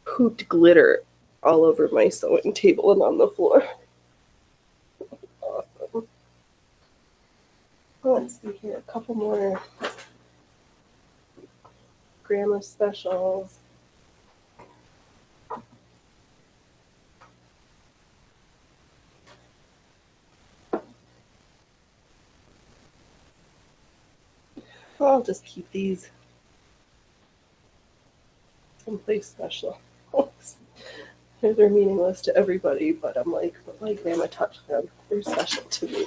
pooped glitter all over my sewing table and on the floor. Awesome. Let's see here, a couple more Grandma specials. I'll just keep these someplace special. They're meaningless to everybody, but I'm like, but my grandma touched them. They're special to me.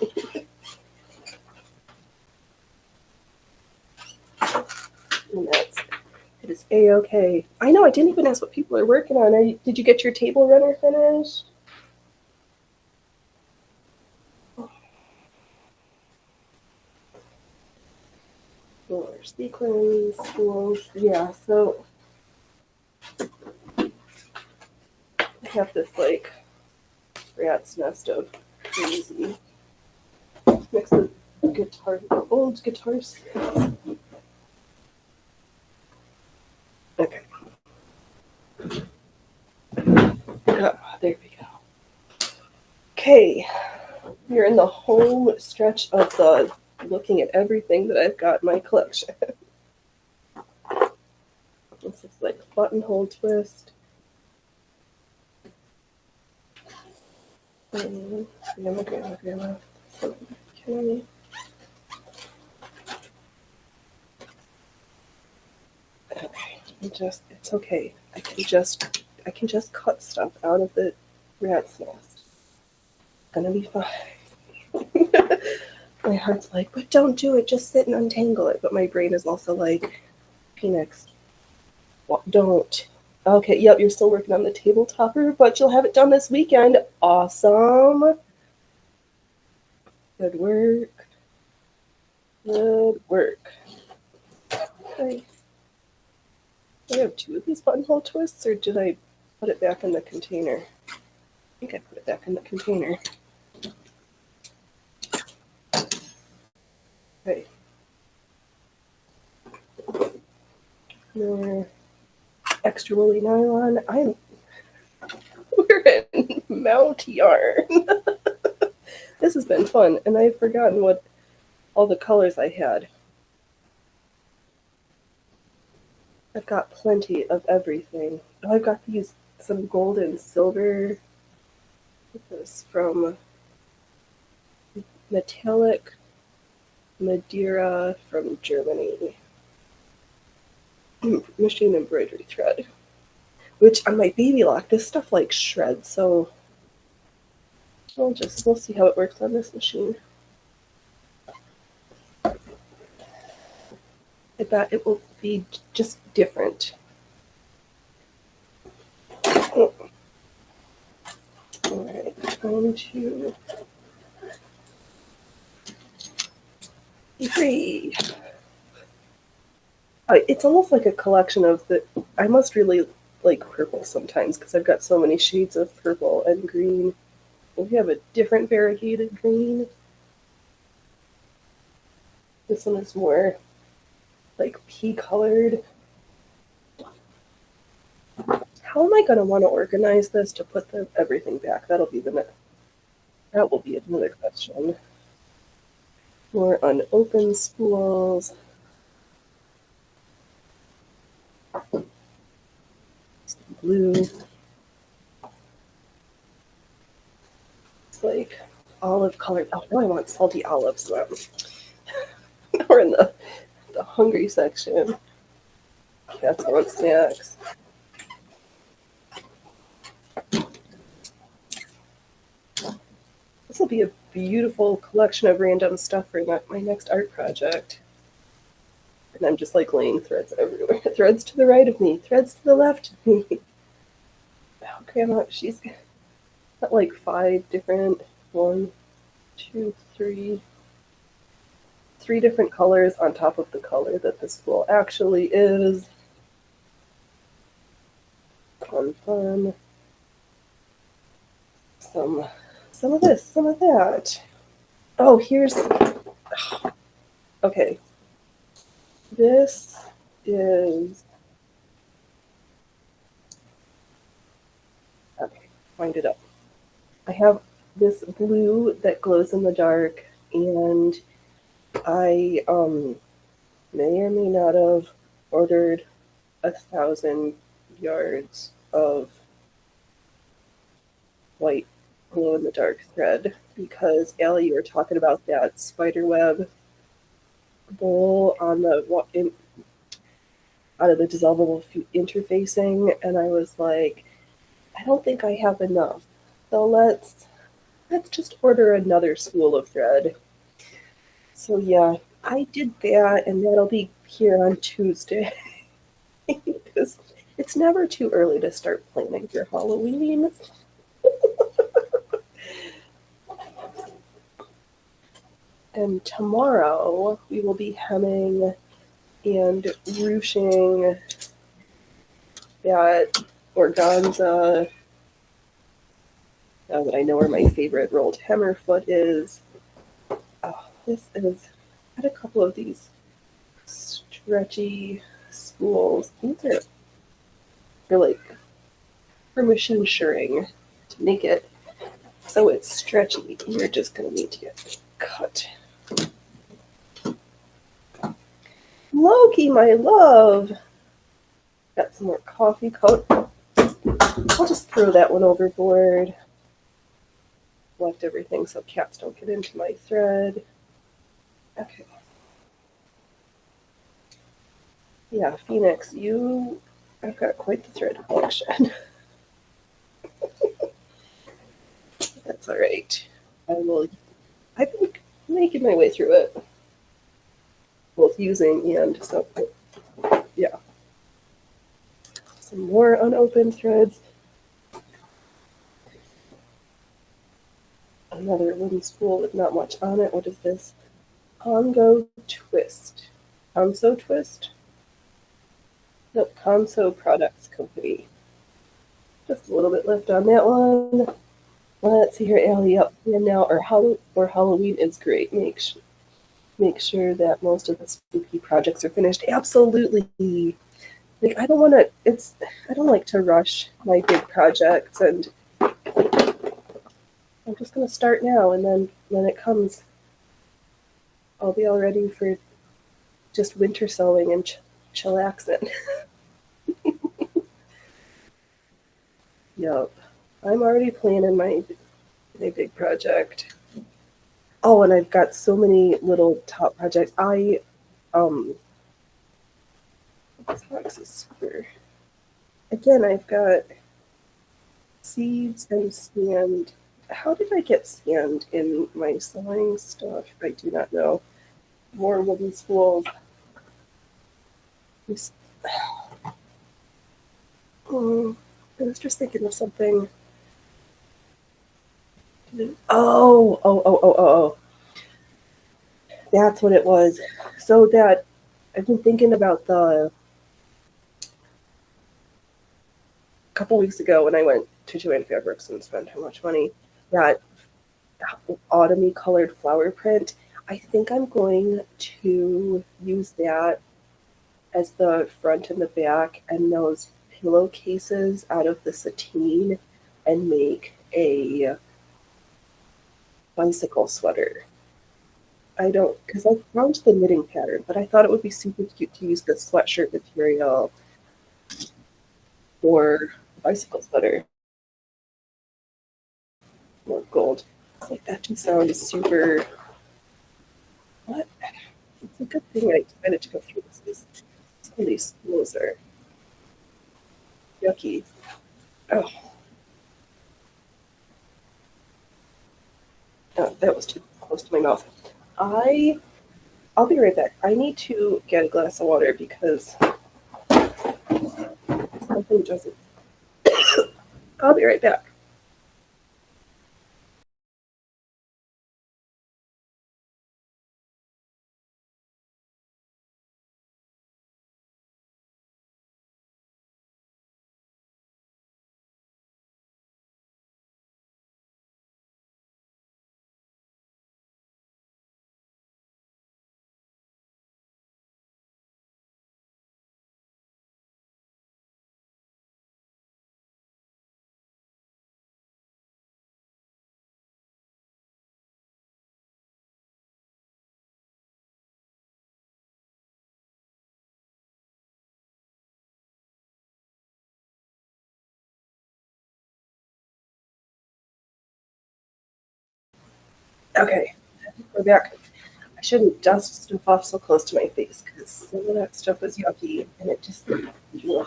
And it is A-okay. I know, I didn't even ask what people are working on. Did you get your table runner finished? More sequins, schools. Yeah, so I have this like rat's nest of crazy mixed with guitar, old guitars. Okay. Oh, there we go. Okay, we're in the home stretch of the looking at everything that I've got in my collection. This is like buttonhole twist. Grandma. Okay. Okay, it's okay. I can just cut stuff out of the rat's nest. It's gonna be fine. My heart's like, but don't do it, just sit and untangle it. But my brain is also like, Phoenix, don't. Okay, yep, you're still working on the table topper, but you'll have it done this weekend. Awesome. Good work. Good work. Okay. Do I have two of these buttonhole twists, or did I put it back in the container? I think I put it back in the container. Okay. More extra woolly nylon. We're in Mount Yarn. This has been fun, and I've forgotten what all the colors I had. I've got plenty of everything. Oh, I've got these some gold and silver. This from Metallic Madeira from Germany. Machine embroidery thread. Which on my baby lock, this stuff like shreds, so we'll see how it works on this machine. I bet it will be just different. Oh. All right, time to be free. It's almost like a collection of the. I must really like purple sometimes because I've got so many shades of purple and green. We have a different variegated green. This one is more like pea colored. How am I going to want to organize this to put everything back? That will be another question. More unopened spools. Blue. It's like olive colored. Oh, now I want salty olives. We're in the hungry section. Cats want snacks. This will be a beautiful collection of random stuff for my next art project. And I'm just like laying threads everywhere. Threads to the right of me, threads to the left of me. Oh, Grandma, she's got like 5 different, 1, 2, 3 different colors on top of the color that this spool actually is. Fun. Some of this, some of that. Oh, here's. Okay. This is. Okay, wind it up. I have this blue that glows in the dark, and I may or may not have ordered 1,000 yards of white glow in the dark thread because Allie, you were talking about that spider web bowl on the out of the dissolvable interfacing, and I was like, I don't think I have enough. So let's just order another spool of thread. So yeah, I did that, and that'll be here on Tuesday. Because it's never too early to start planning for Halloween. And tomorrow we will be hemming and ruching that organza. Now that I know where my favorite rolled hammer foot is. Oh, this is. I had a couple of these stretchy spools. These are like permission shirring to make it so it's stretchy. You're just going to need to get cut. Loki, my love. Got some more coffee coat. I'll just throw that one overboard. Left everything so cats don't get into my thread. Okay. Yeah, Phoenix, I've got quite the thread collection. That's all right. I've been making my way through it. Both using and so, yeah. Some more unopened threads. Another wooden spool with not much on it. What is this? Congo Twist. Conso Twist? Nope, Conso Products Company. Just a little bit left on that one. Let's see here, Allie, up here now. Or Halloween is great. Make sure that most of the spooky projects are finished. Absolutely. Like I don't like to rush my big projects, and I'm just gonna start now, and then when it comes, I'll be all ready for just winter sewing and chillaxing. Yep. I'm already planning my big project. Oh, and I've got so many little top projects. Um this is super. Again, I've got seeds and sand. How did I get sand in my sewing stuff? I do not know. More wooden spools. This- I was just thinking of something. Oh. That's what it was. So that I've been thinking about the couple weeks ago when I went to Joann Fabrics and spent how much money. That autumny colored flower print. I think I'm going to use that as the front and the back and those pillowcases out of the sateen and make a bicycle sweater. I don't, because I found the knitting pattern, but I thought it would be super cute to use the sweatshirt material for a bicycle sweater. More gold. Like that just sounds super. What? It's a good thing I decided to go through this. Some of these schools are yucky. Oh, no, that was too close to my mouth. I I'll be right back. I need to get a glass of water because something doesn't. I'll be right back. Okay, we're back. I shouldn't dust stuff off so close to my face because some of that stuff is yucky and it just. Ugh.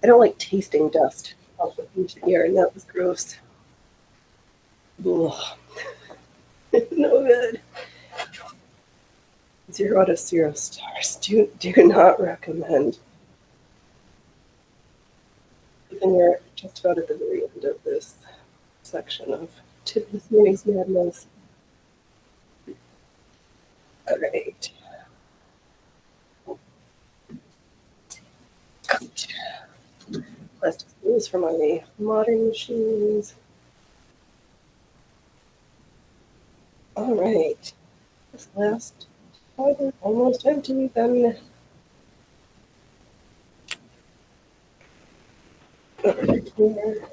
I don't like tasting dust off of each ear, and that was gross. Ugh. No good. 0 out of 0 stars. Do not recommend. And we're just about at the very end of this section of This Morning's Madness. All right. Plastic spools for my modding machines. All right. This last toilet almost empty. Then over here.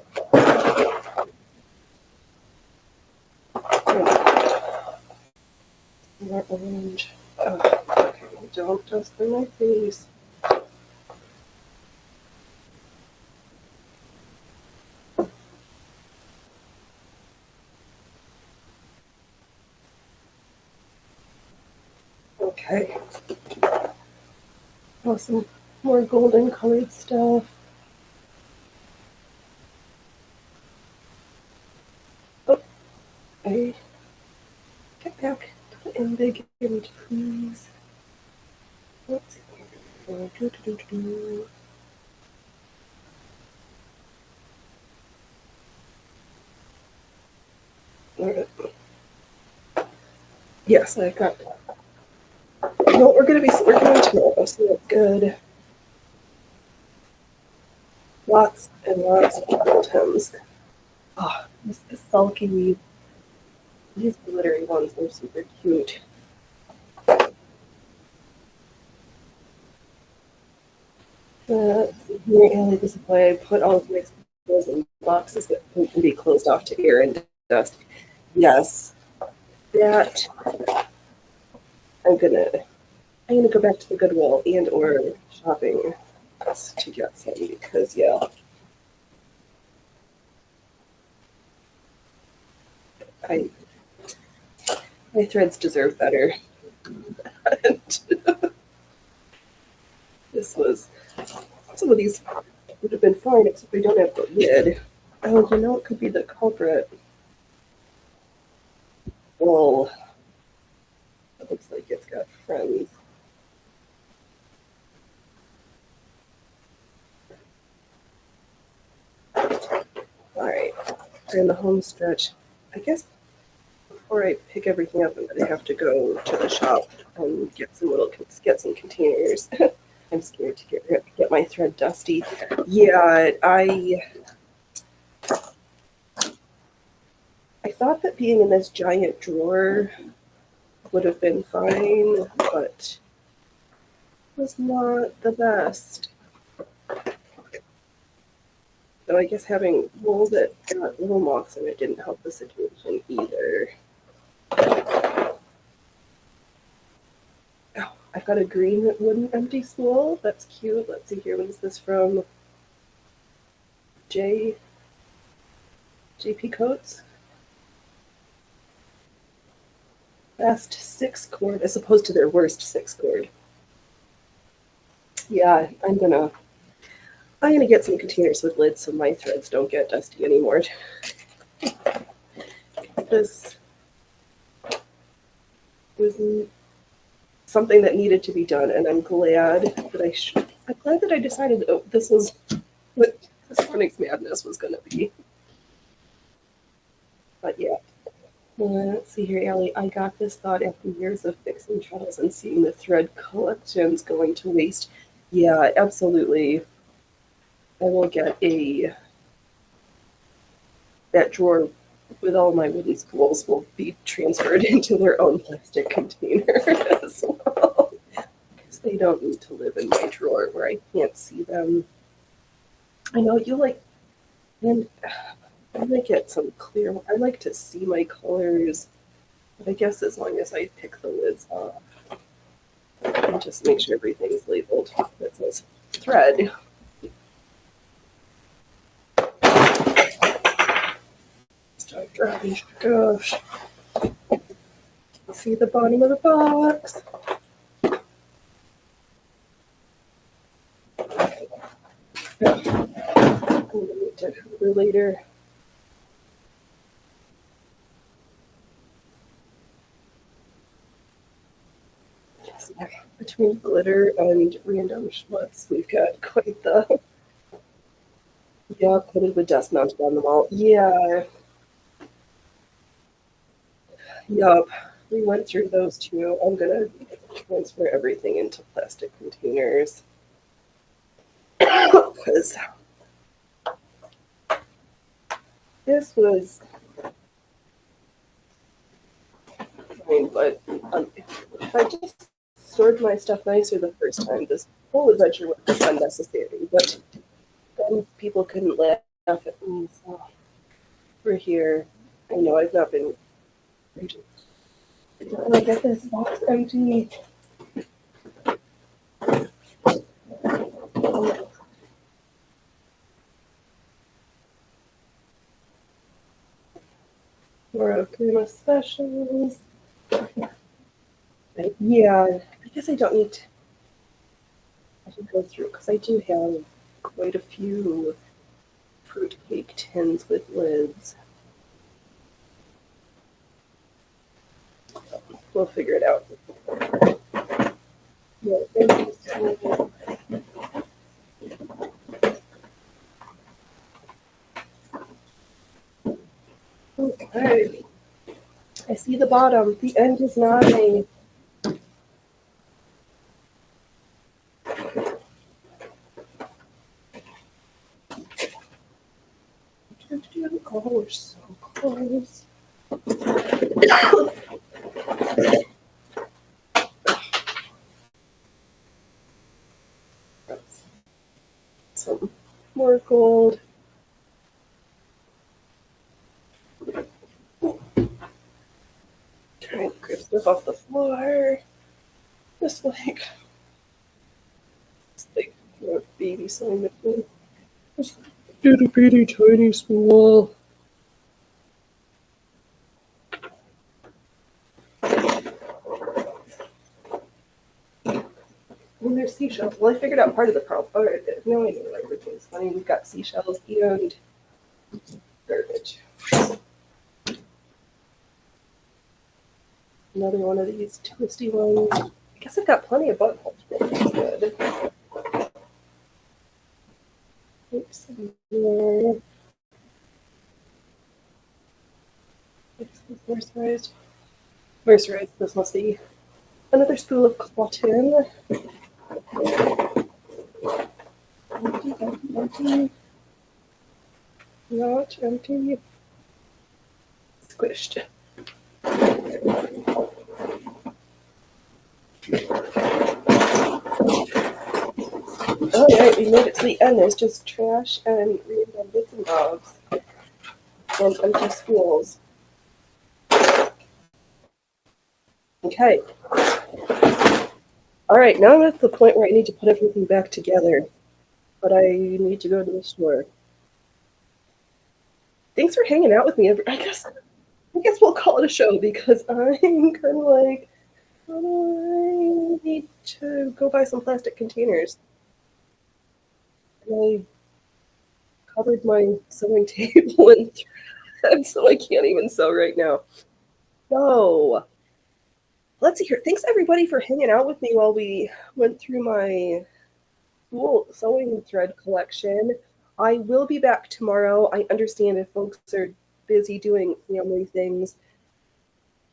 More orange. Okay, don't dust in my face. Okay. Oh, some more golden colored stuff. Oh, I get back. Put in big image, please. Let's see. Do. All right. Yes, I got that. No, we're gonna be working on tomorrow, so that's good. Lots and lots of items. Oh, this sulky weed. These glittery ones are super cute. Here, this is why I put all of my clothes in boxes that can be closed off to air and dust. Yes, that I'm gonna go back to the Goodwill and or shopping to get some because, yeah, I my threads deserve better. And this was some of these would have been fine, except we don't have the lid. Oh, you know, it could be the culprit. Well, it looks like it's got friends. All right, we're in the home stretch. I guess before I pick everything up, I'm gonna have to go to the shop and get some containers. I'm scared to get my thread dusty. Yeah, I thought that being in this giant drawer would have been fine, but it was not the best. So I guess having wool that got little moths in it didn't help the situation either. Oh, I've got a green wooden empty spool. That's cute. Let's see here. What is this from? JP Coats. Best 6-cord as opposed to their worst 6-cord. Yeah, I'm gonna get some containers with lids so my threads don't get dusty anymore. This was something that needed to be done, and I'm glad that I decided this was what this morning's madness was going to be. But yeah. Let's see here, Allie. I got this thought after years of fixing shuttles and seeing the thread collections going to waste. Yeah, absolutely. I will get that drawer with all my wooden spools will be transferred into their own plastic container as well. Because they don't need to live in my drawer where I can't see them. I know you like, and I might get some clear. I like to see my colors, but I guess as long as I pick the lids off and just make sure everything's labeled that says thread. Stop dropping. Gosh. See the bottom of the box. I'm gonna need to Hoover later. Between glitter and random schmutz, we've got quite the. Yeah, coated with dust mounted on the wall. Yeah. Yup. We went through those too. I'm gonna transfer everything into plastic containers. Because this was fine, but if I just stored my stuff nicer the first time, this whole adventure was unnecessary. But then people couldn't laugh at me, so we're here. I know I've not been. I get this box empty. More of Prima specials. Yeah, I guess I don't need to. I should go through because I do have quite a few fruitcake tins with lids. We'll figure it out. Yeah, thank you so much. Okay. I see the bottom. The end is nodding. Oh, we're so close. Some more gold. Try and grip stuff off the floor. Just like baby sewing machine. This itty bitty tiny spool. And there's seashells. Well, I figured out part of the problem. All right, now I know why everything's funny. We've got seashells and garbage. Another one of these twisty ones. I guess I've got plenty of buttonholes. That's good. Oops. More. Mercerized. Mercerized. This must be another spool of cotton. Empty, empty, empty. Not empty. Squished. Oh yeah, we made it to the end. There's just trash and random bits and bobs and empty spools. Okay. All right, now I'm at the point where I need to put everything back together, but I need to go to the store. Thanks for hanging out with me. I guess we'll call it a show because I'm kind of like, I need to go buy some plastic containers. And I covered my sewing table in thread, so I can't even sew right now. So let's see here. Thanks everybody for hanging out with me while we went through my cool sewing thread collection. I will be back tomorrow. I understand if folks are busy doing family things.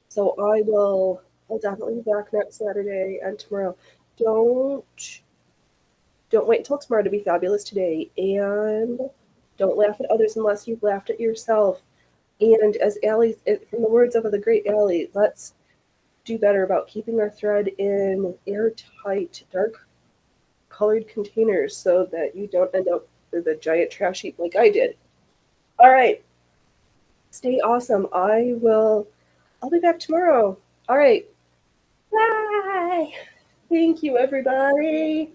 So I'll definitely be back next Saturday and tomorrow. Don't wait until tomorrow to be fabulous today. And don't laugh at others unless you've laughed at yourself. And as Allie, from the words of the great Allie, let's do better about keeping our thread in airtight, dark colored containers so that you don't end up with a giant trash heap like I did. All right. Stay awesome. I'll be back tomorrow. All right. Bye. Thank you, everybody.